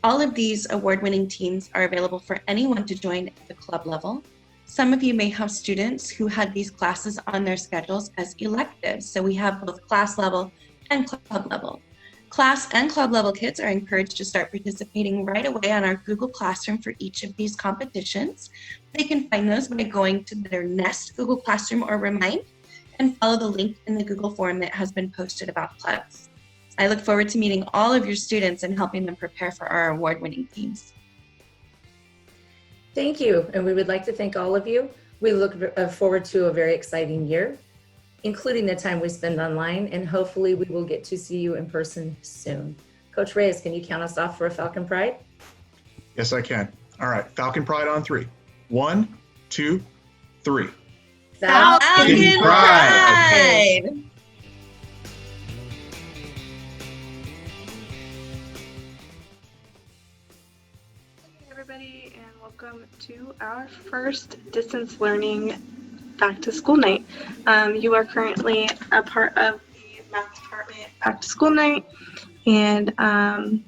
All of these award-winning teams are available for anyone to join at the club level. Some of you may have students who had these classes on their schedules as electives. So we have both class level and club level. Class and club level kids are encouraged to start participating right away on our Google Classroom for each of these competitions. They can find those by going to their Nest Google Classroom or Remind and follow the link in the Google form that has been posted about clubs. I look forward to meeting all of your students and helping them prepare for our award-winning teams.
Thank you, and we would like to thank all of you. We look forward to a very exciting year, including the time we spend online, and hopefully we will get to see you in person soon. Coach Reyes, can you count us off for a Falcon Pride?
Yes, I can. All right, Falcon Pride on 3. 1, 2, 3.
Falcon Pride!
Everybody, and welcome to our first distance learning back to school night. You are currently a part of the math department back to school night, and I'm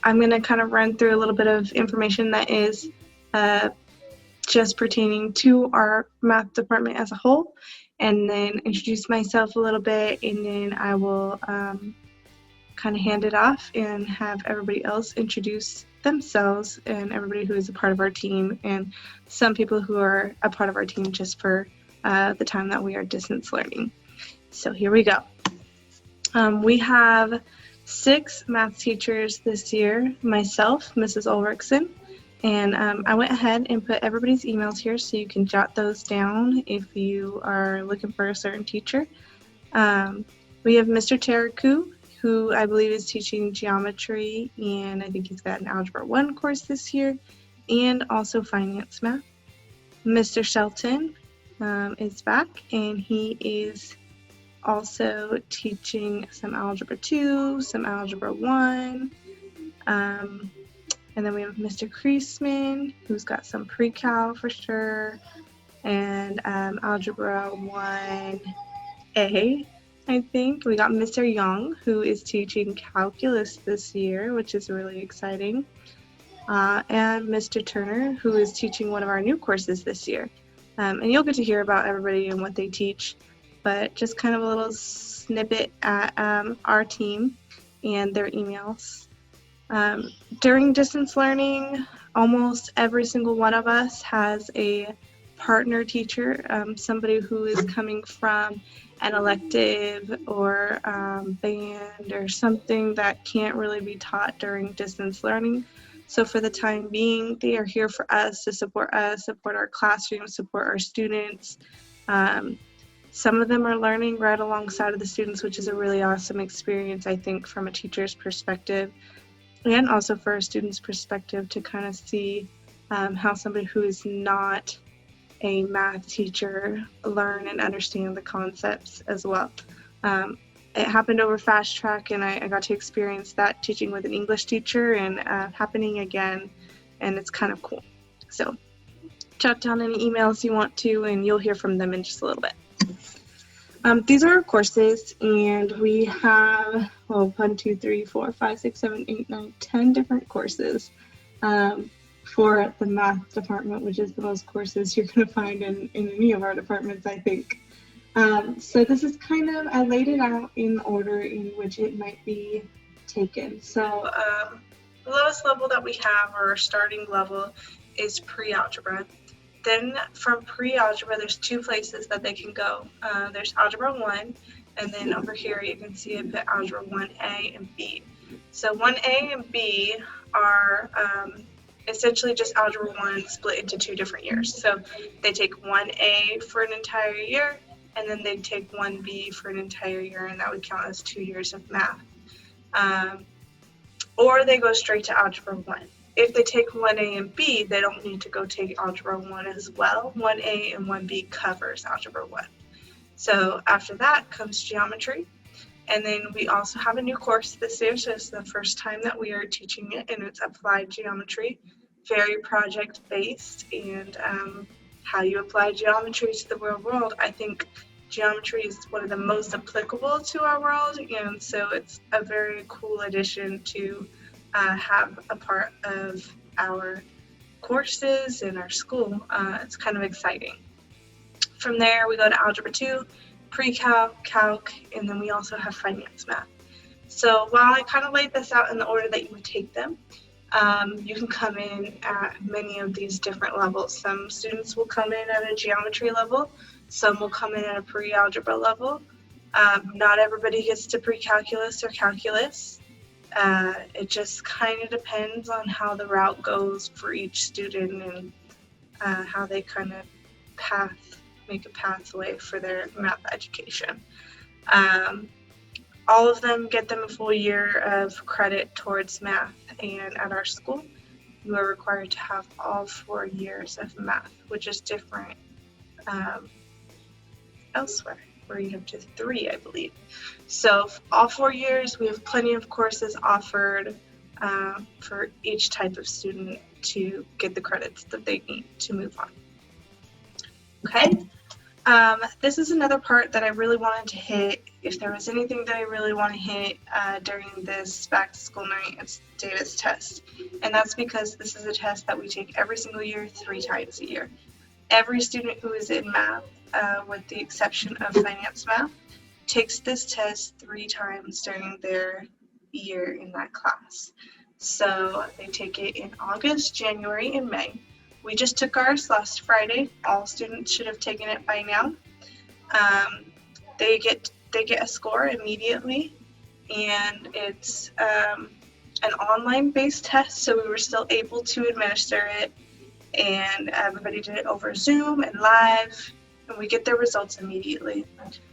going to kind of run through a little bit of information that is just pertaining to our math department as a whole, and then introduce myself a little bit, and then I will kind of hand it off and have everybody else introduce themselves and everybody who is a part of our team, and some people who are a part of our team just for the time that we are distance learning. So here we go. We have 6 math teachers this year, myself, Mrs. Ulrichsen, and I went ahead and put everybody's emails here so you can jot those down if you are looking for a certain teacher. We have Mr. Taraku, who I believe is teaching geometry, and I think he's got an Algebra 1 course this year, and also finance math. Mr. Shelton is back, and he is also teaching some Algebra 2, some Algebra 1. And then we have Mr. Kreisman, who's got some pre-cal for sure, and Algebra 1A, I think. We got Mr. Young, who is teaching calculus this year, which is really exciting. And Mr. Turner, who is teaching one of our new courses this year. And you'll get to hear about everybody and what they teach, but just kind of a little snippet at our team and their emails. During distance learning, almost every single one of us has a partner teacher, somebody who is coming from an elective or band or something that can't really be taught during distance learning. So for the time being, they are here for us, support our classroom, support our students. Some of them are learning right alongside of the students, which is a really awesome experience, I think, from a teacher's perspective, and also for a student's perspective to kind of see how somebody who is not a math teacher learn and understand the concepts as well. It happened over Fast Track, and I got to experience that teaching with an English teacher and happening again, and it's kind of cool. So jot down any emails you want to, and you'll hear from them in just a little bit. These are our courses, and we have 10 different courses for the math department, which is the most courses you're going to find in any of our departments, I think. So this is kind of, I laid it out in order in which it might be taken. So the lowest level that we have, or our starting level, is pre-algebra. Then from pre-algebra, there's two places that they can go. There's Algebra 1, and then over here you can see it put Algebra 1A and B. So 1A and B are essentially just Algebra 1 split into 2 different years. So they take 1A for an entire year, and then they take 1B for an entire year, and that would count as 2 years of math. Or they go straight to Algebra 1. If they take 1A and B, they don't need to go take Algebra 1 as well. 1A and 1B covers Algebra 1. So after that comes geometry. And then we also have a new course this year, so it's the first time that we are teaching it, and it's applied geometry, very project-based, and how you apply geometry to the real world. I think geometry is one of the most applicable to our world, and so it's a very cool addition to have a part of our courses in our school. It's kind of exciting. From there, we go to Algebra 2, Pre-Calc, Calc, and then we also have Finance Math. So while I kind of laid this out in the order that you would take them, you can come in at many of these different levels. Some students will come in at a geometry level, some will come in at a pre-algebra level. Not everybody gets to pre-calculus or calculus. It just kind of depends on how the route goes for each student and how they kind of make a pathway for their math education. All of them get them a full year of credit towards math, and at our school, you are required to have all 4 years of math, which is different elsewhere, where you have just 3, I believe. So all 4 years, we have plenty of courses offered for each type of student to get the credits that they need to move on. Okay. This is another part that I really wanted to hit. If there was anything that I really want to hit during this back to school night, it's Davis test. And that's because this is a test that we take every single year, 3 times a year. Every student who is in math, with the exception of finance math, takes this test 3 times during their year in that class. So they take it in August, January, and May. We just took ours last Friday. All students should have taken it by now. They get a score immediately, and it's an online-based test, so we were still able to administer it, and everybody did it over Zoom and live, and we get their results immediately.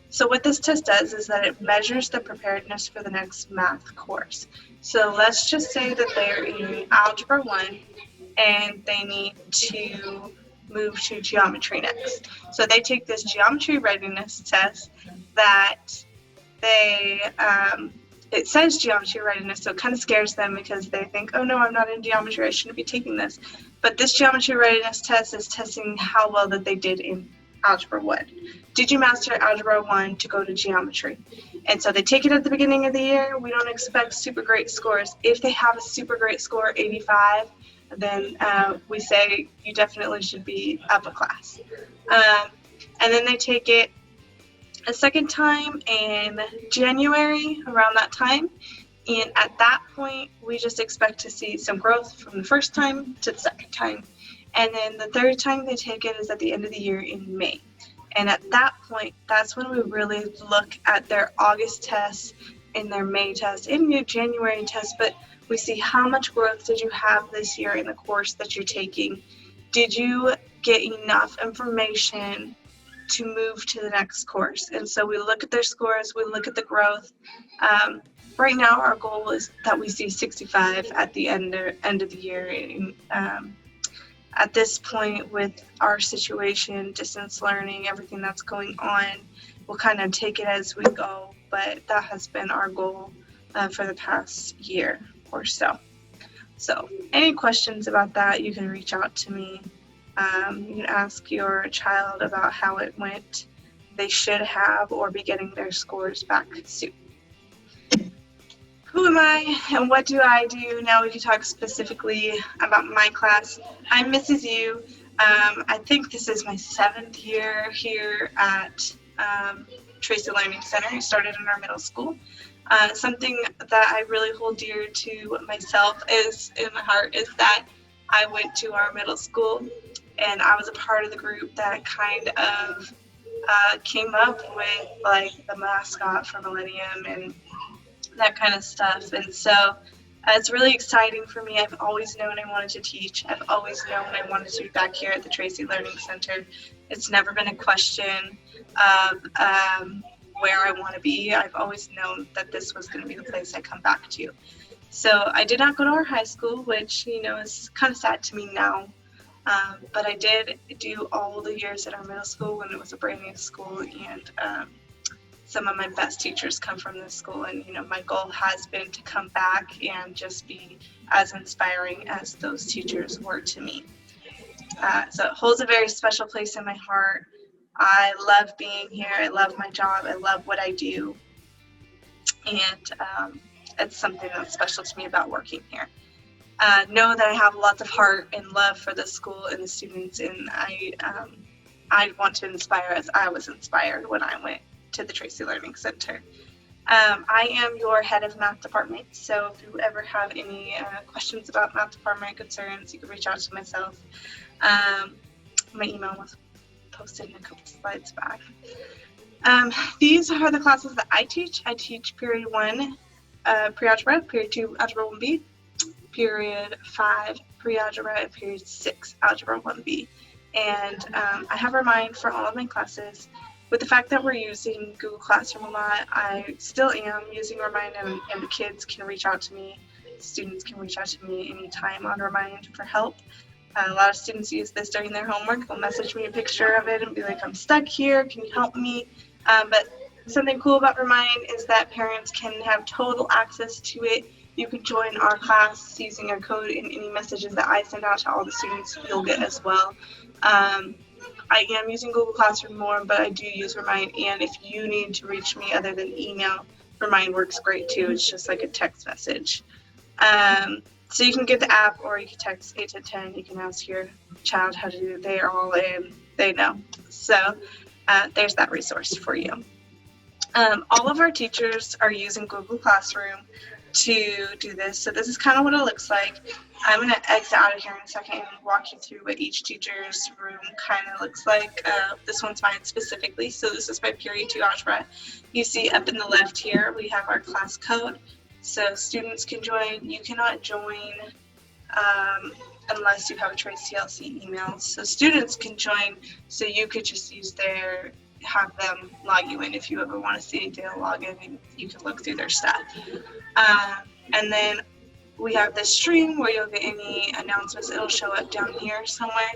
So what this test does is that it measures the preparedness for the next math course. So let's just say that they're in Algebra 1, and they need to move to geometry next. So they take this geometry readiness test that it says geometry readiness, so it kind of scares them because they think, oh no, I'm not in geometry, I shouldn't be taking this. But this geometry readiness test is testing how well that they did in Algebra 1. Did you master Algebra 1 to go to geometry? And so they take it at the beginning of the year. We don't expect super great scores. If they have a super great score, 85, then we say you definitely should be up a class. And then they take it a second time in January, around that time. And at that point, we just expect to see some growth from the first time to the second time. And then the third time they take it is at the end of the year in May. And at that point, that's when we really look at their August tests and their May tests and your January tests, but we see how much growth did you have this year in the course that you're taking. Did you get enough information to move to the next course? And so we look at their scores, we look at the growth. Right now, our goal is that we see 65 at the end of the year. And, at this point, with our situation, distance learning, everything that's going on, we'll kind of take it as we go. But that has been our goal for the past year or so. So any questions about that, you can reach out to me. You can ask your child about how it went. They should have or be getting their scores back soon. Who am I and what do I do? Now we can talk specifically about my class. I'm Mrs. U. I think this is my 7th year here at Tracy Learning Center. I started in our middle school. Something that I really hold dear to myself is in my heart is that I went to our middle school and I was a part of the group that kind of came up with like the mascot for Millennium and that kind of stuff. And so it's really exciting for me. I've always known I wanted to teach. I've always known I wanted to be back here at the Tracy Learning Center. It's never been a question of where I want to be. I've always known that this was going to be the place I come back to. So I did not go to our high school, which, you know, is kind of sad to me now. But I did do all the years at our middle school when it was a brand new school, and some of my best teachers come from this school, and you know, my goal has been to come back and just be as inspiring as those teachers were to me. So it holds a very special place in my heart. I love being here. I love my job. I love what I do. And it's something that's special to me about working here. Know that I have lots of heart and love for the school and the students, and I want to inspire as I was inspired when I went to the Tracy Learning Center. I am your head of math department, so if you ever have any questions about math department concerns, you can reach out to myself. My email was posted in a couple slides back. These are the classes that I teach. I teach period 1 pre-algebra, period 2 algebra 1b, period 5 pre-algebra, and period 6 algebra 1b. And I have Remind for all of my classes. With the fact that we're using Google Classroom a lot, I still am using Remind, and the kids can reach out to me. Students can reach out to me anytime on Remind for help. A lot of students use this during their homework. They'll message me a picture of it and be like, I'm stuck here, can you help me? But something cool about Remind is that parents can have total access to it. You can join our class using our code, and any messages that I send out to all the students you'll get as well. I am using Google Classroom more, but I do use Remind, and if you need to reach me other than email, Remind works great too. It's just like a text message. So you can get the app, or you can text 810. You can ask your child how to do it. They are all in. They know. So there's that resource for you. All of our teachers are using Google Classroom to do this. So this is kind of what it looks like. I'm going to exit out of here in a second and walk you through what each teacher's room kind of looks like. This one's mine specifically. So this is my period 2 algebra. You see up in the left here, we have our class code. So students can join. You cannot join unless you have a Trace TLC email. So students can join. So you could just use have them log you in if you ever want to see. They'll log in and you can look through their stuff. And then we have this stream where you'll get any announcements. It'll show up down here somewhere.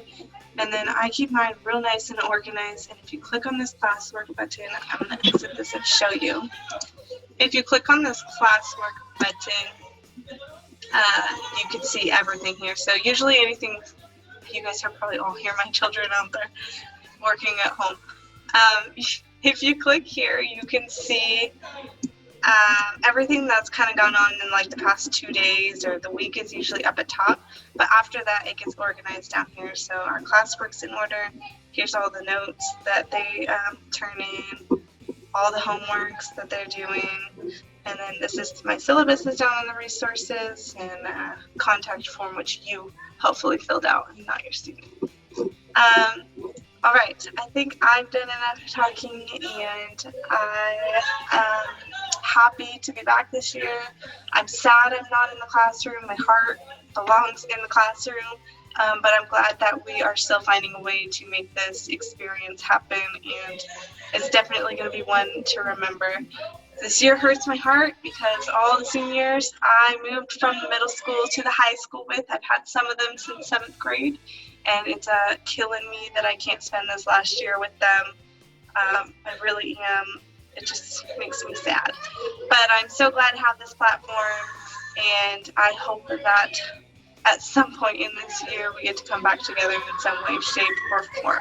And then I keep mine real nice and organized. And if you click on this classwork button, I'm going to exit this and show you. If you click on this classwork button, you can see everything here. So usually anything, you guys are probably all hear my children out there working at home. If you click here, you can see everything that's kind of gone on in like the past 2 days, or the week is usually up at top. But after that, it gets organized down here. So our classwork's in order. Here's all the notes that they turn in, all the homeworks that they're doing. And then this is my syllabus is down in the resources, and contact form, which you hopefully filled out and not your student. All right, I think I've done enough talking, and I am happy to be back this year. I'm sad I'm not in the classroom. My heart belongs in the classroom, but I'm glad that we are still finding a way to make this experience happen, and it's definitely going to be one to remember. This year hurts my heart because all the seniors I moved from the middle school to the high school with, I've had some of them since 7th grade, and it's killing me that I can't spend this last year with them. I really am. It just makes me sad. But I'm so glad to have this platform, and I hope that at some point in this year we get to come back together in some way, shape, or form.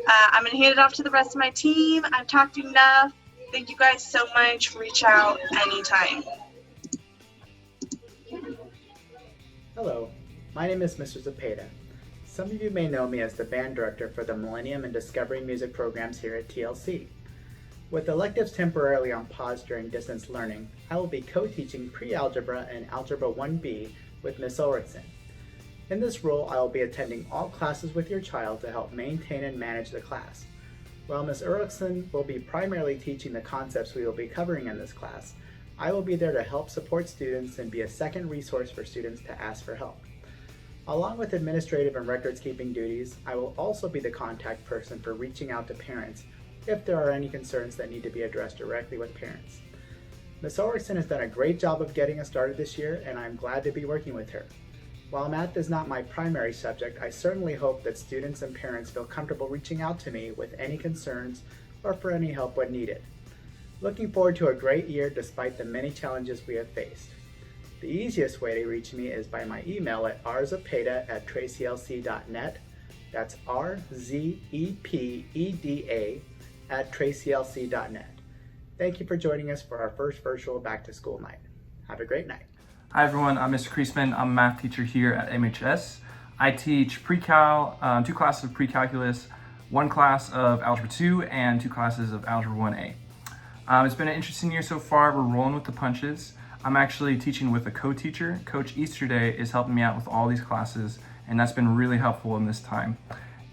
I'm going to hand it off to the rest of my team. I've talked enough. Thank you guys so much. Reach out anytime.
Hello, my name is Mr. Zepeda. Some of you may know me as the band director for the Millennium and Discovery music programs here at TLC. With electives temporarily on pause during distance learning, I will be co-teaching pre-algebra and Algebra 1B with Ms. Ulrichsen. In this role, I will be attending all classes with your child to help maintain and manage the class. While Ms. Ulrichsen will be primarily teaching the concepts we will be covering in this class, I will be there to help support students and be a second resource for students to ask for help. Along with administrative and records keeping duties, I will also be the contact person for reaching out to parents if there are any concerns that need to be addressed directly with parents. Ms. Ulrichsen has done a great job of getting us started this year, and I'm glad to be working with her. While math is not my primary subject, I certainly hope that students and parents feel comfortable reaching out to me with any concerns or for any help when needed. Looking forward to a great year despite the many challenges we have faced. The easiest way to reach me is by my email at rzepeda@tracylc.net. That's RZEPEDA@tracylc.net. Thank you for joining us for our first virtual back to school night. Have a great night.
Hi everyone, I'm Mr. Kreisman. I'm a math teacher here at MHS. I teach pre-cal, 2 classes of pre-calculus, 1 class of Algebra 2, and 2 classes of Algebra 1A. It's been an interesting year so far. We're rolling with the punches. I'm actually teaching with a co-teacher. Coach Easterday is helping me out with all these classes, and that's been really helpful in this time.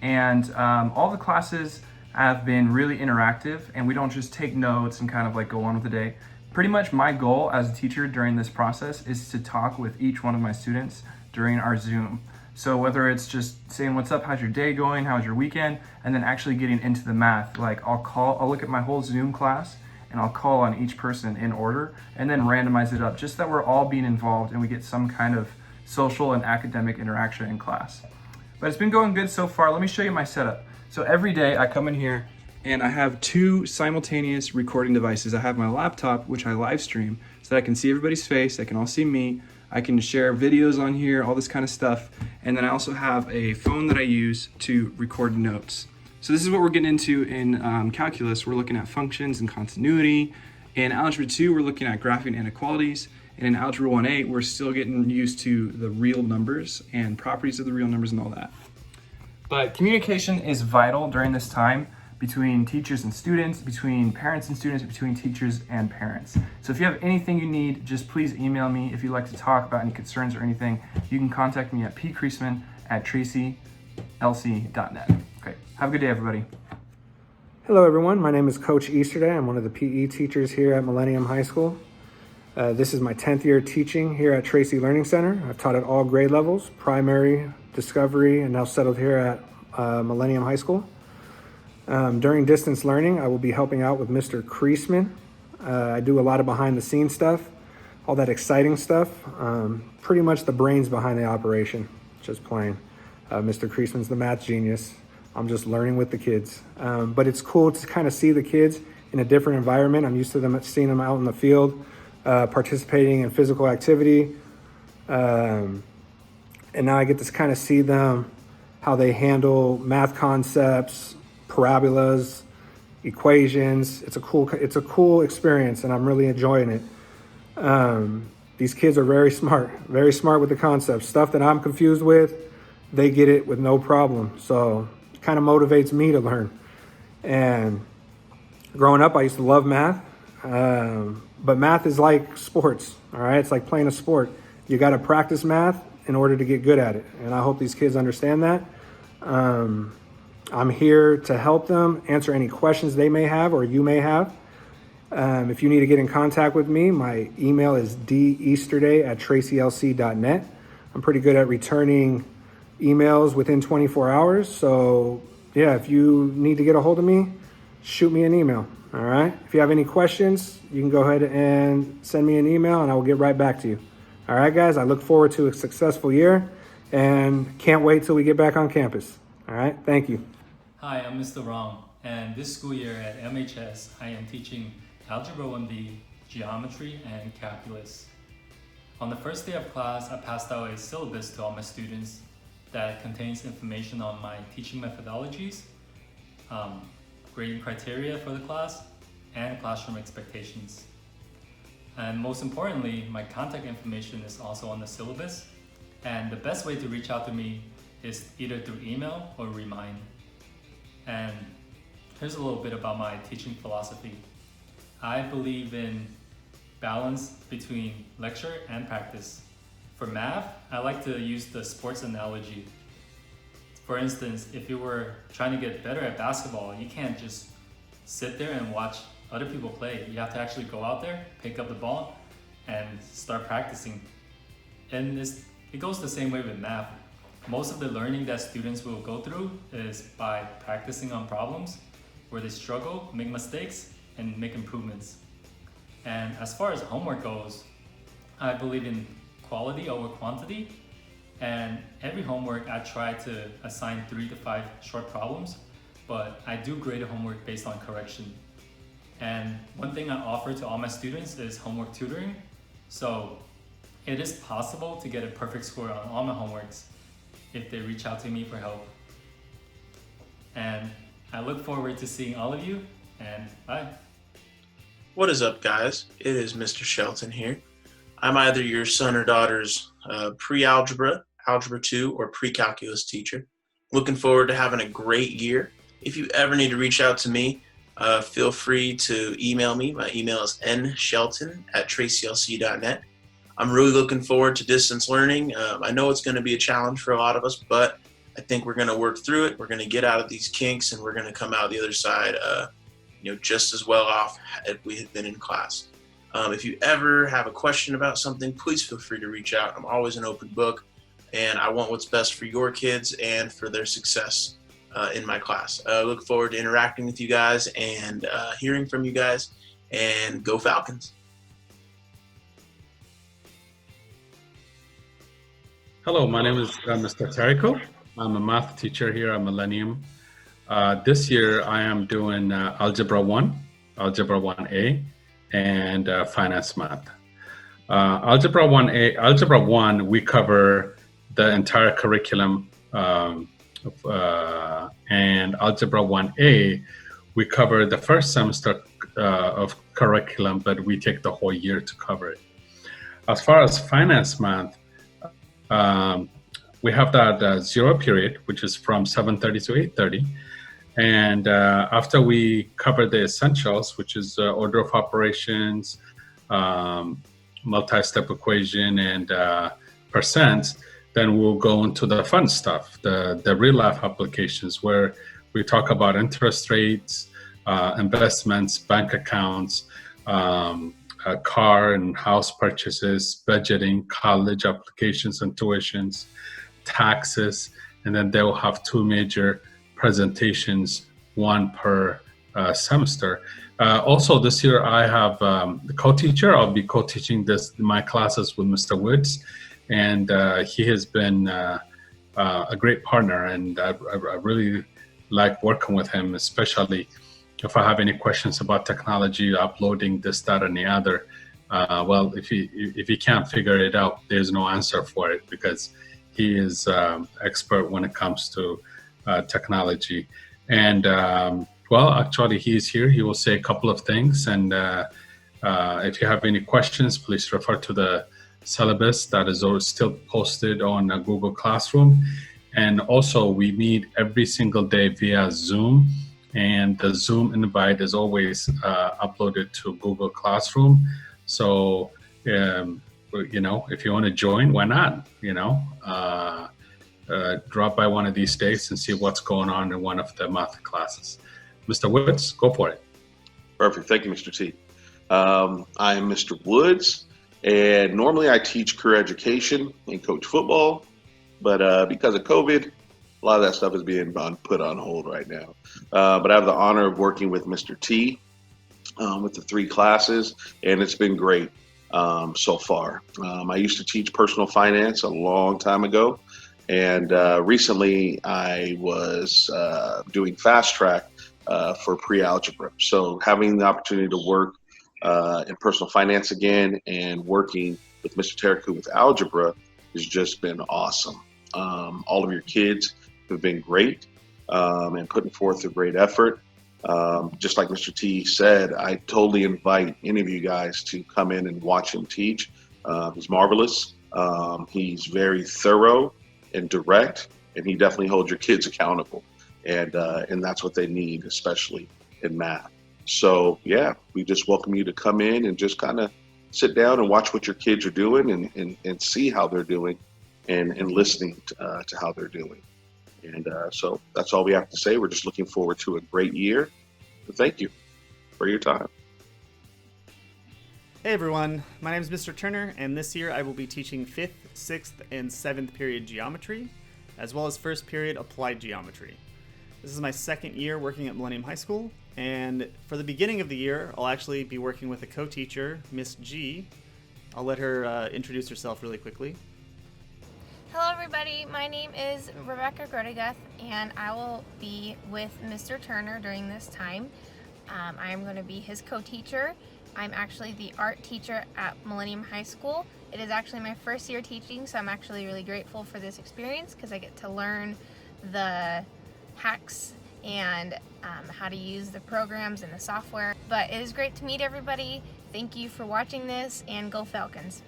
And all the classes have been really interactive, and we don't just take notes and kind of like go on with the day. Pretty much my goal as a teacher during this process is to talk with each one of my students during our Zoom. So whether it's just saying, what's up, how's your day going, how's your weekend, and then actually getting into the math. Like I'll look at my whole Zoom class and I'll call on each person in order and then randomize it up, just that we're all being involved and we get some kind of social and academic interaction in class. But it's been going good so far. Let me show you my setup. So every day I come in here and I have 2 simultaneous recording devices. I have my laptop, which I live stream so that I can see everybody's face, they can all see me. I can share videos on here, all this kind of stuff. And then I also have a phone that I use to record notes. So this is what we're getting into in calculus. We're looking at functions and continuity. In Algebra 2, we're looking at graphing inequalities. And in Algebra 1A, we're still getting used to the real numbers and properties of the real numbers and all that. But communication is vital during this time between teachers and students, between parents and students, between teachers and parents. So if you have anything you need, just please email me. If you'd like to talk about any concerns or anything, you can contact me at pcreisman@tracylc.net. Okay, have a good day, everybody.
Hello everyone, my name is Coach Easterday. I'm one of the PE teachers here at Millennium High School. This is my 10th year teaching here at Tracy Learning Center. I've taught at all grade levels, primary, discovery, and now settled here at Millennium High School. During distance learning, I will be helping out with Mr. Kreisman. I do a lot of behind the scenes stuff. all that exciting stuff. Pretty much the brains behind the operation, just plain. Mr. Creasman's the math genius. I'm just learning with the kids. But it's cool to kind of see the kids in a different environment. I'm used to them seeing them out in the field, participating in physical activity. And now I get to kind of see them, how they handle math concepts, parabolas, equations. It's a cool experience, and I'm really enjoying it. These kids are very smart with the concepts. Stuff that I'm confused with, they get it with no problem. So it kind of motivates me to learn. And growing up, I used to love math. But math is like sports, all right? It's like playing a sport. You got to practice math in order to get good at it. And I hope these kids understand that. I'm here to help them answer any questions they may have or you may have. If you need to get in contact with me, my email is deasterday@tracylc.net. I'm pretty good at returning emails within 24 hours. So yeah, if you need to get a hold of me, shoot me an email. All right. If you have any questions, you can go ahead and send me an email and I will get right back to you. All right, guys, I look forward to a successful year and can't wait till we get back on campus. All right. Thank you.
Hi, I'm Mr. Rong, and this school year at MHS, I am teaching Algebra 1B, Geometry, and Calculus. On the first day of class, I passed out a syllabus to all my students that contains information on my teaching methodologies, grading criteria for the class, and classroom expectations. And most importantly, my contact information is also on the syllabus, and the best way to reach out to me is either through email or Remind. And here's a little bit about my teaching philosophy. I believe in balance between lecture and practice. For math, I like to use the sports analogy. For instance, if you were trying to get better at basketball, you can't just sit there and watch other people play. You have to actually go out there, pick up the ball, and start practicing. And it goes the same way with math. Most of the learning that students will go through is by practicing on problems where they struggle, make mistakes, and make improvements. And as far as homework goes, I believe in quality over quantity. And every homework I try to assign 3 to 5 short problems, but I do grade homework based on correction. And one thing I offer to all my students is homework tutoring. So it is possible to get a perfect score on all my homeworks if they reach out to me for help. And I look forward to seeing all of you, and bye.
What is up, guys? It is Mr. Shelton here. I'm either your son or daughter's pre-algebra, algebra 2, or pre-calculus teacher. Looking forward to having a great year. If you ever need to reach out to me, feel free to email me. My email is nshelton@tracylc.net. I'm really looking forward to distance learning. I know it's going to be a challenge for a lot of us, but I think we're going to work through it. We're going to get out of these kinks, and we're going to come out the other side, just as well off as we had been in class. If you ever have a question about something, please feel free to reach out. I'm always an open book, and I want what's best for your kids and for their success in my class. I look forward to interacting with you guys and hearing from you guys, and go Falcons.
Hello, my name is Mr. Tarico. I'm a math teacher here at Millennium. This year I am doing Algebra 1, Algebra 1A, and Finance Math. Algebra 1, we cover the entire curriculum, and Algebra 1A, we cover the first semester of curriculum, but we take the whole year to cover it. As far as Finance Math, we have that 0 period, which is from 7:30 to 8:30. And after we cover the essentials, which is order of operations, multi-step equation, and percents, then we'll go into the fun stuff, the real life applications, where we talk about interest rates, investments, bank accounts, car and house purchases, budgeting, college applications and tuitions, taxes, and then they will have 2 major presentations, one per semester. Also, this year I have the co-teacher. I'll be co-teaching my classes with Mr. Woods, and he has been a great partner, and I really like working with him, especially if I have any questions about technology, uploading this, that, and the other. Well, if he can't figure it out, there's no answer for it, because he is expert when it comes to technology. And well, actually, he's here. He will say a couple of things. And if you have any questions, please refer to the syllabus that is still posted on Google Classroom. And also, we meet every single day via Zoom. And the Zoom invite is always uploaded to Google Classroom. So, you know, if you want to join, why not? You know, drop by one of these days and see what's going on in one of the math classes. Mr. Woods, go for it.
Perfect. Thank you, Mr. T. I am Mr. Woods, and normally I teach career education and coach football, but because of COVID, a lot of that stuff is being put on hold right now. But I have the honor of working with Mr. T with the 3 classes, and it's been great so far. I used to teach personal finance a long time ago, and recently I was doing fast track for pre-algebra. So having the opportunity to work in personal finance again and working with Mr. Taraku with algebra has just been awesome. All of your kids have been great and putting forth a great effort. Just like Mr. T said, I totally invite any of you guys to come in and watch him teach. He's marvelous. He's very thorough and direct, and he definitely holds your kids accountable. And that's what they need, especially in math. So yeah, we just welcome you to come in and just kind of sit down and watch what your kids are doing and see how they're doing and listening to how they're doing. And so that's all we have to say. We're just looking forward to a great year. Thank you for your time.
Hey everyone, my name is Mr. Turner, and this year I will be teaching 5th, 6th, and 7th period geometry, as well as 1st period applied geometry. This is my 2nd year working at Millennium High School, and for the beginning of the year, I'll actually be working with a co-teacher, Miss G. I'll let her introduce herself really quickly.
Hello everybody, my name is Rebecca Grodeguth, and I will be with Mr. Turner during this time. I am going to be his co-teacher. I'm actually the art teacher at Millennium High School. It is actually my 1st year teaching, so I'm actually really grateful for this experience because I get to learn the hacks and how to use the programs and the software. But it is great to meet everybody. Thank you for watching this, and go Falcons.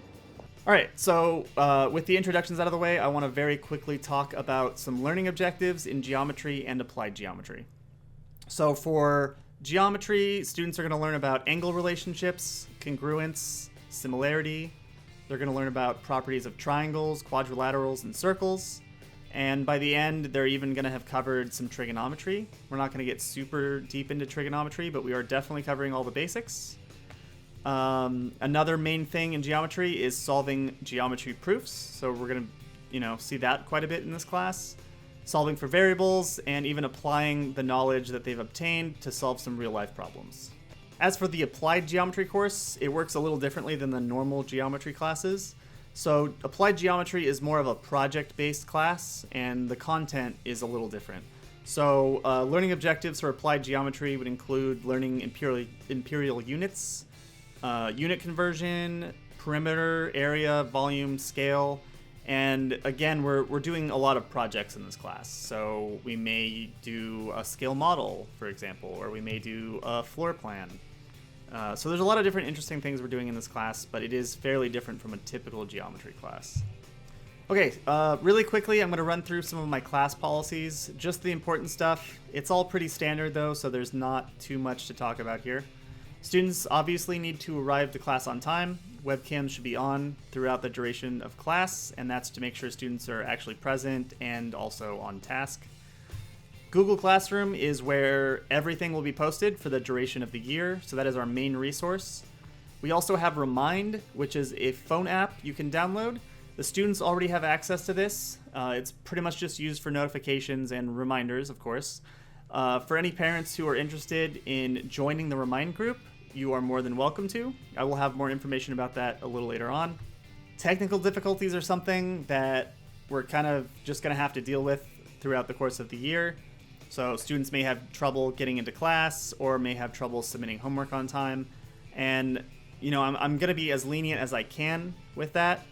All right, so with the introductions out of the way, I want to very quickly talk about some learning objectives in geometry and applied geometry. So for geometry, students are going to learn about angle relationships, congruence, similarity. They're going to learn about properties of triangles, quadrilaterals, and circles. And by the end, they're even going to have covered some trigonometry. We're not going to get super deep into trigonometry, but we are definitely covering all the basics. Another main thing in geometry is solving geometry proofs. So we're going to, see that quite a bit in this class. Solving for variables, and even applying the knowledge that they've obtained to solve some real-life problems. As for the applied geometry course, it works a little differently than the normal geometry classes. So applied geometry is more of a project-based class, and the content is a little different. So learning objectives for applied geometry would include learning imperial units, unit conversion, perimeter, area, volume, scale, and again, we're doing a lot of projects in this class. So we may do a scale model, for example, or we may do a floor plan. So there's a lot of different interesting things we're doing in this class, but it is fairly different from a typical geometry class. Okay, really quickly, I'm going to run through some of my class policies, just the important stuff. It's all pretty standard though, so there's not too much to talk about here. Students obviously need to arrive to class on time. Webcams should be on throughout the duration of class, and that's to make sure students are actually present and also on task. Google Classroom is where everything will be posted for the duration of the year, so that is our main resource. We also have Remind, which is a phone app you can download. The students already have access to this. It's pretty much just used for notifications and reminders, of course. For any parents who are interested in joining the Remind group, you are more than welcome to. I will have more information about that a little later on. Technical difficulties are something that we're kind of just going to have to deal with throughout the course of the year. So students may have trouble getting into class or may have trouble submitting homework on time. And, you know, I'm going to be as lenient as I can with that.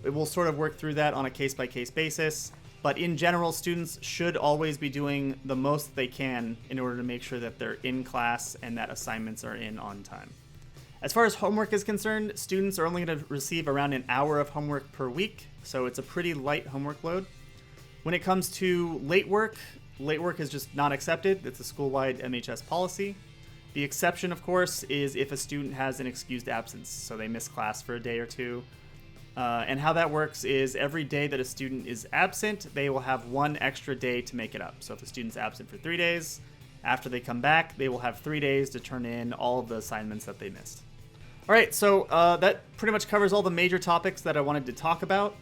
We'll sort of work through that on a case-by-case basis. But in general, students should always be doing the most they can in order to make sure that they're in class and that assignments are in on time. As far as homework is concerned, students are only going to receive around an hour of homework per week, so it's a pretty light homework load. When it comes to late work is just not accepted. It's a school-wide MHS policy. The exception, of course, is if a student has an excused absence, so they miss class for a day or two. And how that works is every day that a student is absent, they will have one extra day to make it up. So if a student's absent for 3 days, after they come back, they will have 3 days to turn in all of the assignments that they missed. All right, so that pretty much covers all the major topics that I wanted to talk about.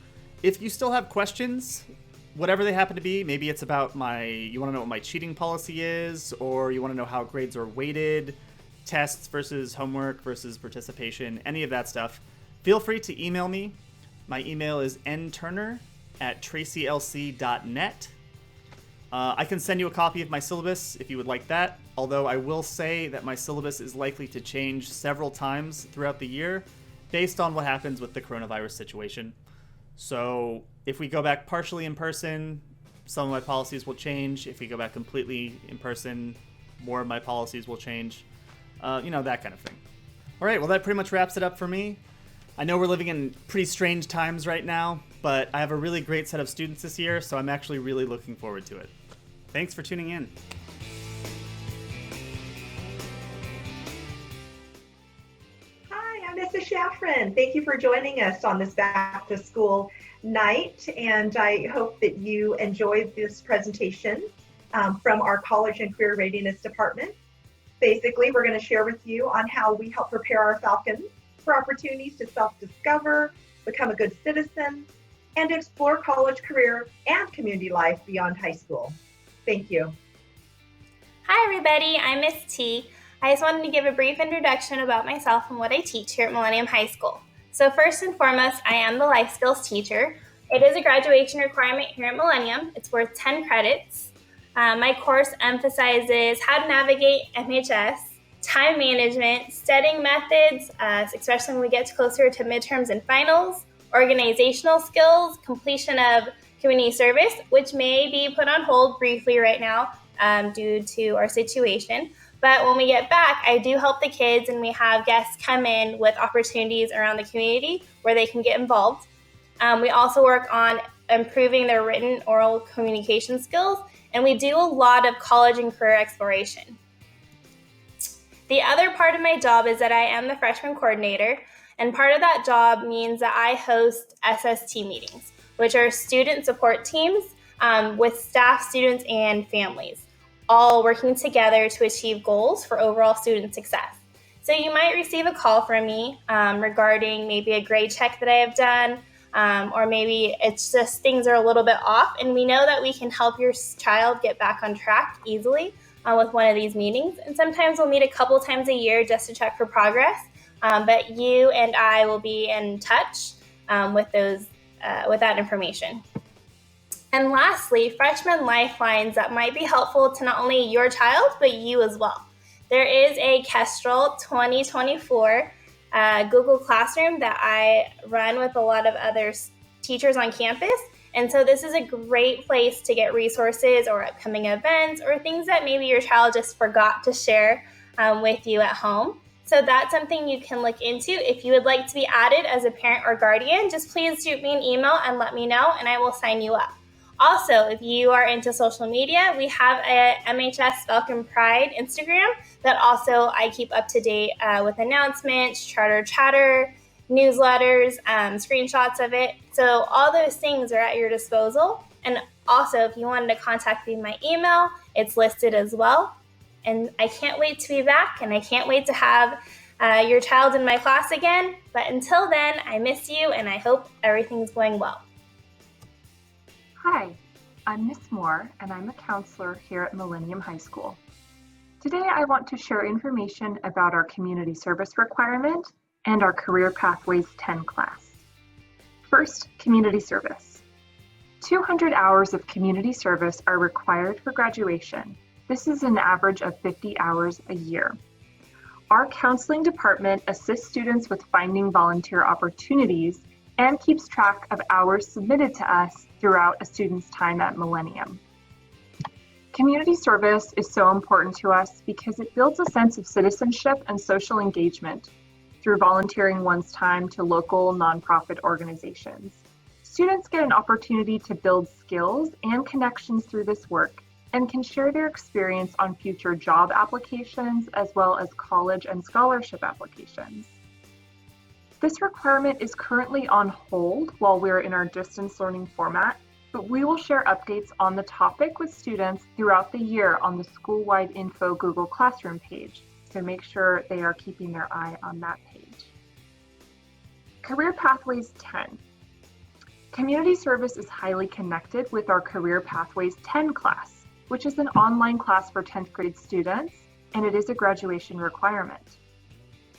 If you still have questions, whatever they happen to be, maybe it's about you want to know what my cheating policy is, or you want to know how grades are weighted, tests versus homework versus participation, any of that stuff, feel free to email me. My email is nturner@tracyLC.net. I can send you a copy of my syllabus if you would like that, although I will say that my syllabus is likely to change several times throughout the year based on what happens with the coronavirus situation. So if we go back partially in person, some of my policies will change. If we go back completely in person, more of my policies will change. That kind of thing. All right, well, that pretty much wraps it up for me. I know we're living in pretty strange times right now, but I have a really great set of students this year, so I'm actually really looking forward to it. Thanks for tuning in.
Hi, I'm Mrs. Shaffrin. Thank you for joining us on this back to school night, and I hope that you enjoyed this presentation from our College and Career Readiness Department. Basically, we're going to share with you on how we help prepare our Falcons for opportunities to self-discover, become a good citizen, and explore college, career, and community life beyond high school. Thank you.
Hi everybody, I'm Miss T. I just wanted to give a brief introduction about myself and what I teach here at Millennium High School. So first and foremost, I am the life skills teacher. It is a graduation requirement here at Millennium. It's worth 10 credits. My course emphasizes how to navigate MHS, time management, studying methods, especially when we get closer to midterms and finals, organizational skills, completion of community service, which may be put on hold briefly right now due to our situation. But when we get back, I do help the kids, and we have guests come in with opportunities around the community where they can get involved. We also work on improving their written oral communication skills, and we do a lot of college and career exploration. The other part of my job is that I am the freshman coordinator, and part of that job means that I host SST meetings, which are student support teams with staff, students, and families, all working together to achieve goals for overall student success. So you might receive a call from me regarding maybe a grade check that I have done, or maybe it's just things are a little bit off, and we know that we can help your child get back on track easily with one of these meetings. And sometimes we'll meet a couple times a year just to check for progress, but you and I will be in touch with that information. And lastly, freshman lifelines that might be helpful to not only your child, but you as well. There is a Kestrel 2024 Google Classroom that I run with a lot of other teachers on campus. And so this is a great place to get resources or upcoming events or things that maybe your child just forgot to share with you at home. So that's something you can look into. If you would like to be added as a parent or guardian, just please shoot me an email and let me know, and I will sign you up. Also, if you are into social media, we have a MHS Falcon Pride Instagram that also I keep up to date with announcements, charter chatter, newsletters, screenshots of it. So all those things are at your disposal. And also, if you wanted to contact me, my email, it's listed as well. And I can't wait to be back, and I can't wait to have your child in my class again. But until then, I miss you, and I hope everything's going well.
Hi, I'm Miss Moore, and I'm a counselor here at Millennium High School. Today, I want to share information about our community service requirement and our Career Pathways 10 class. First, community service. 200 hours of community service are required for graduation. This is an average of 50 hours a year. Our counseling department assists students with finding volunteer opportunities and keeps track of hours submitted to us throughout a student's time at Millennium. Community service is so important to us because it builds a sense of citizenship and social engagement through volunteering one's time to local nonprofit organizations. Students get an opportunity to build skills and connections through this work and can share their experience on future job applications as well as college and scholarship applications. This requirement is currently on hold while we're in our distance learning format, but we will share updates on the topic with students throughout the year on the school-wide info Google Classroom page, so make sure they are keeping their eye on that page. Career Pathways 10. Community service is highly connected with our Career Pathways 10 class, which is an online class for 10th grade students, and it is a graduation requirement.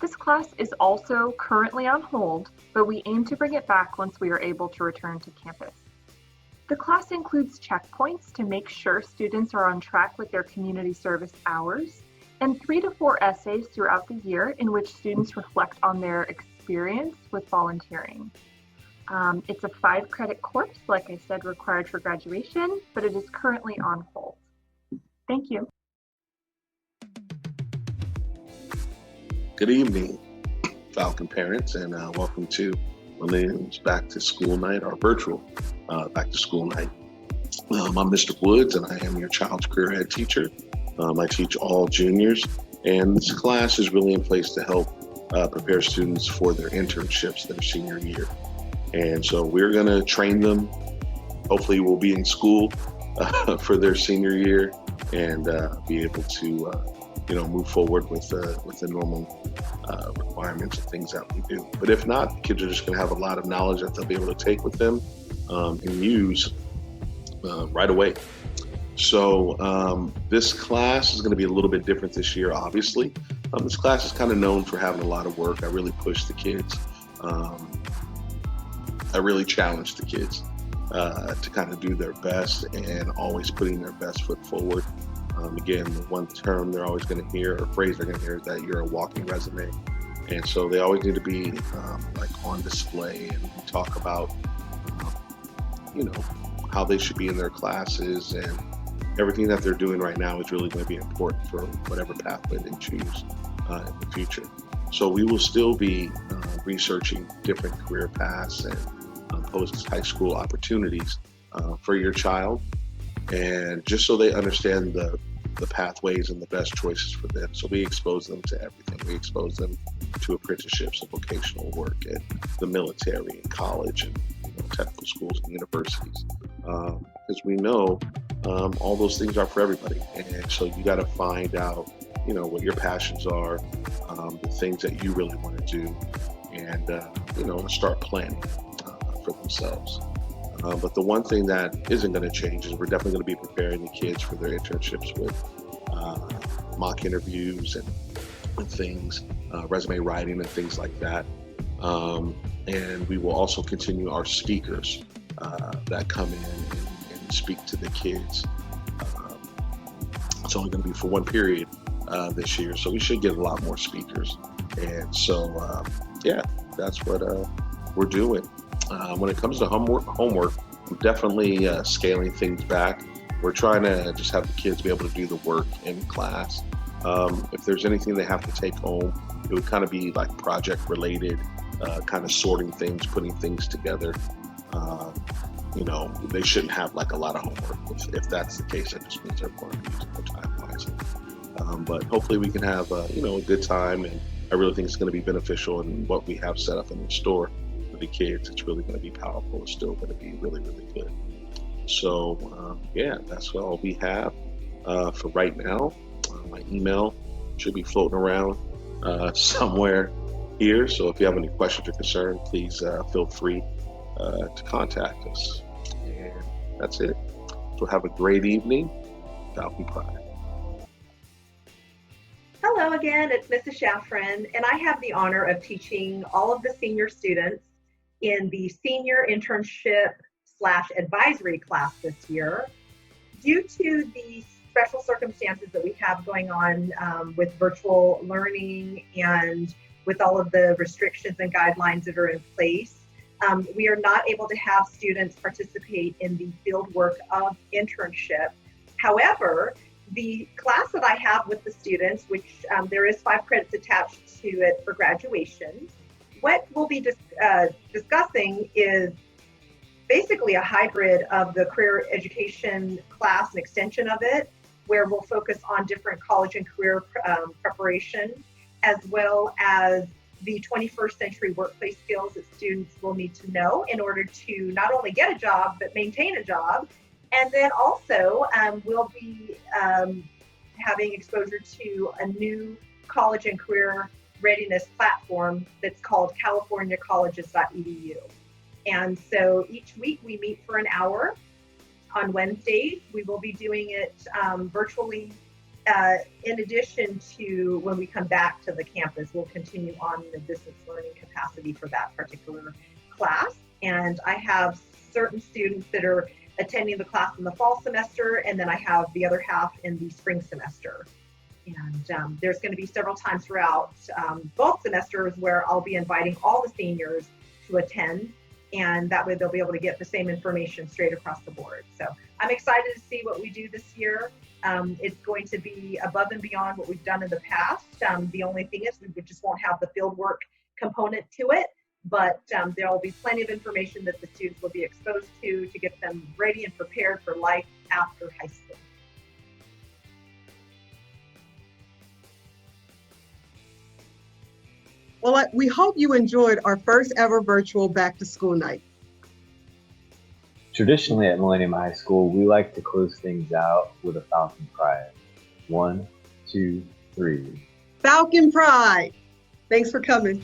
This class is also currently on hold, but we aim to bring it back once we are able to return to campus. The class includes checkpoints to make sure students are on track with their community service hours, and 3 to 4 essays throughout the year in which students reflect on their experience with volunteering. It's a 5-credit course, like I said, required for graduation, but it is currently on hold. Thank you.
Good evening, Falcon parents, and welcome to Millennium's Back to School Night, our virtual Back to School Night. I'm Mr. Woods, and I am your child's career ed teacher. I teach all juniors, and this class is really in place to help prepare students for their internships their senior year. And so we're going to train them. Hopefully we'll be in school for their senior year and be able to move forward with the normal requirements and things that we do. But if not, the kids are just going to have a lot of knowledge that they'll be able to take with them and use right away. So this class is going to be a little bit different this year, obviously. This class is kind of known for having a lot of work. I really push the kids. I really challenge the kids to kind of do their best and always putting their best foot forward. Again, the one term they're always going to hear, or phrase they're going to hear, is that you're a walking resume. And so they always need to be like on display, and we talk about, how they should be in their classes, and everything that they're doing right now is really going to be important for whatever pathway they choose in the future. So we will still be researching different career paths and post-high school opportunities for your child, and just so they understand the pathways and the best choices for them. So we expose them to everything. We expose them to apprenticeships and vocational work and the military and college and technical schools and universities. Because we know all those things are for everybody. And so you got to find out, what your passions are, the things that you really want to do, and, start planning for themselves. But the one thing that isn't going to change is we're definitely going to be preparing the kids for their internships with mock interviews and things, resume writing and things like that. And we will also continue our speakers that come in and speak to the kids. It's only going to be for one period this year, so we should get a lot more speakers. And so, that's what we're doing. When it comes to homework, I'm definitely scaling things back. We're trying to just have the kids be able to do the work in class. If there's anything they have to take home, it would kind of be like project related, kind of sorting things, putting things together. They shouldn't have like a lot of homework. If that's the case, that just means they're going to be using their time wisely. But hopefully we can have a good time, and I really think it's going to be beneficial, and what we have set up in the store for the kids, it's really going to be powerful. It's still going to be really, really good. So that's all we have for right now. My email should be floating around somewhere here. So if you have any questions or concerns, please feel free to contact us. And that's it.
So have a great evening. Falcon Pride.
Hello again, it's Mrs. Shaffrin, and I have the honor of teaching all of the senior students in the senior internship / advisory class this year. Due to the special circumstances that we have going on with virtual learning and with all of the restrictions and guidelines that are in place, we are not able to have students participate in the field work of internship. However, the class that I have with the students, which there is 5 credits attached to it for graduation, what we'll be discussing is basically a hybrid of the career education class, an extension of it, where we'll focus on different college and career preparation, as well as the 21st century workplace skills that students will need to know in order to not only get a job, but maintain a job. And then also we'll be having exposure to a new college and career readiness platform that's called californiacolleges.edu. And so each week we meet for an hour on Wednesdays. We will be doing it virtually. In addition to when we come back to the campus, we'll continue on in the distance learning capacity for that particular class. And I have certain students that are attending the class in the fall semester, and then I have the other half in the spring semester. And there's going to be several times throughout both semesters where I'll be inviting all the seniors to attend, and that way they'll be able to get the same information straight across the board. So I'm excited to see what we do this year. It's going to be above and beyond what we've done in the past. The only thing is we just won't have the field work component to it, but there will be plenty of information that the students will be exposed to get them ready and prepared for life after high school.
Well, we hope you enjoyed our first ever virtual back to school night.
Traditionally at Millennium High School, we like to close things out with a Falcon Pride. 1, 2, 3.
Falcon Pride. Thanks for coming.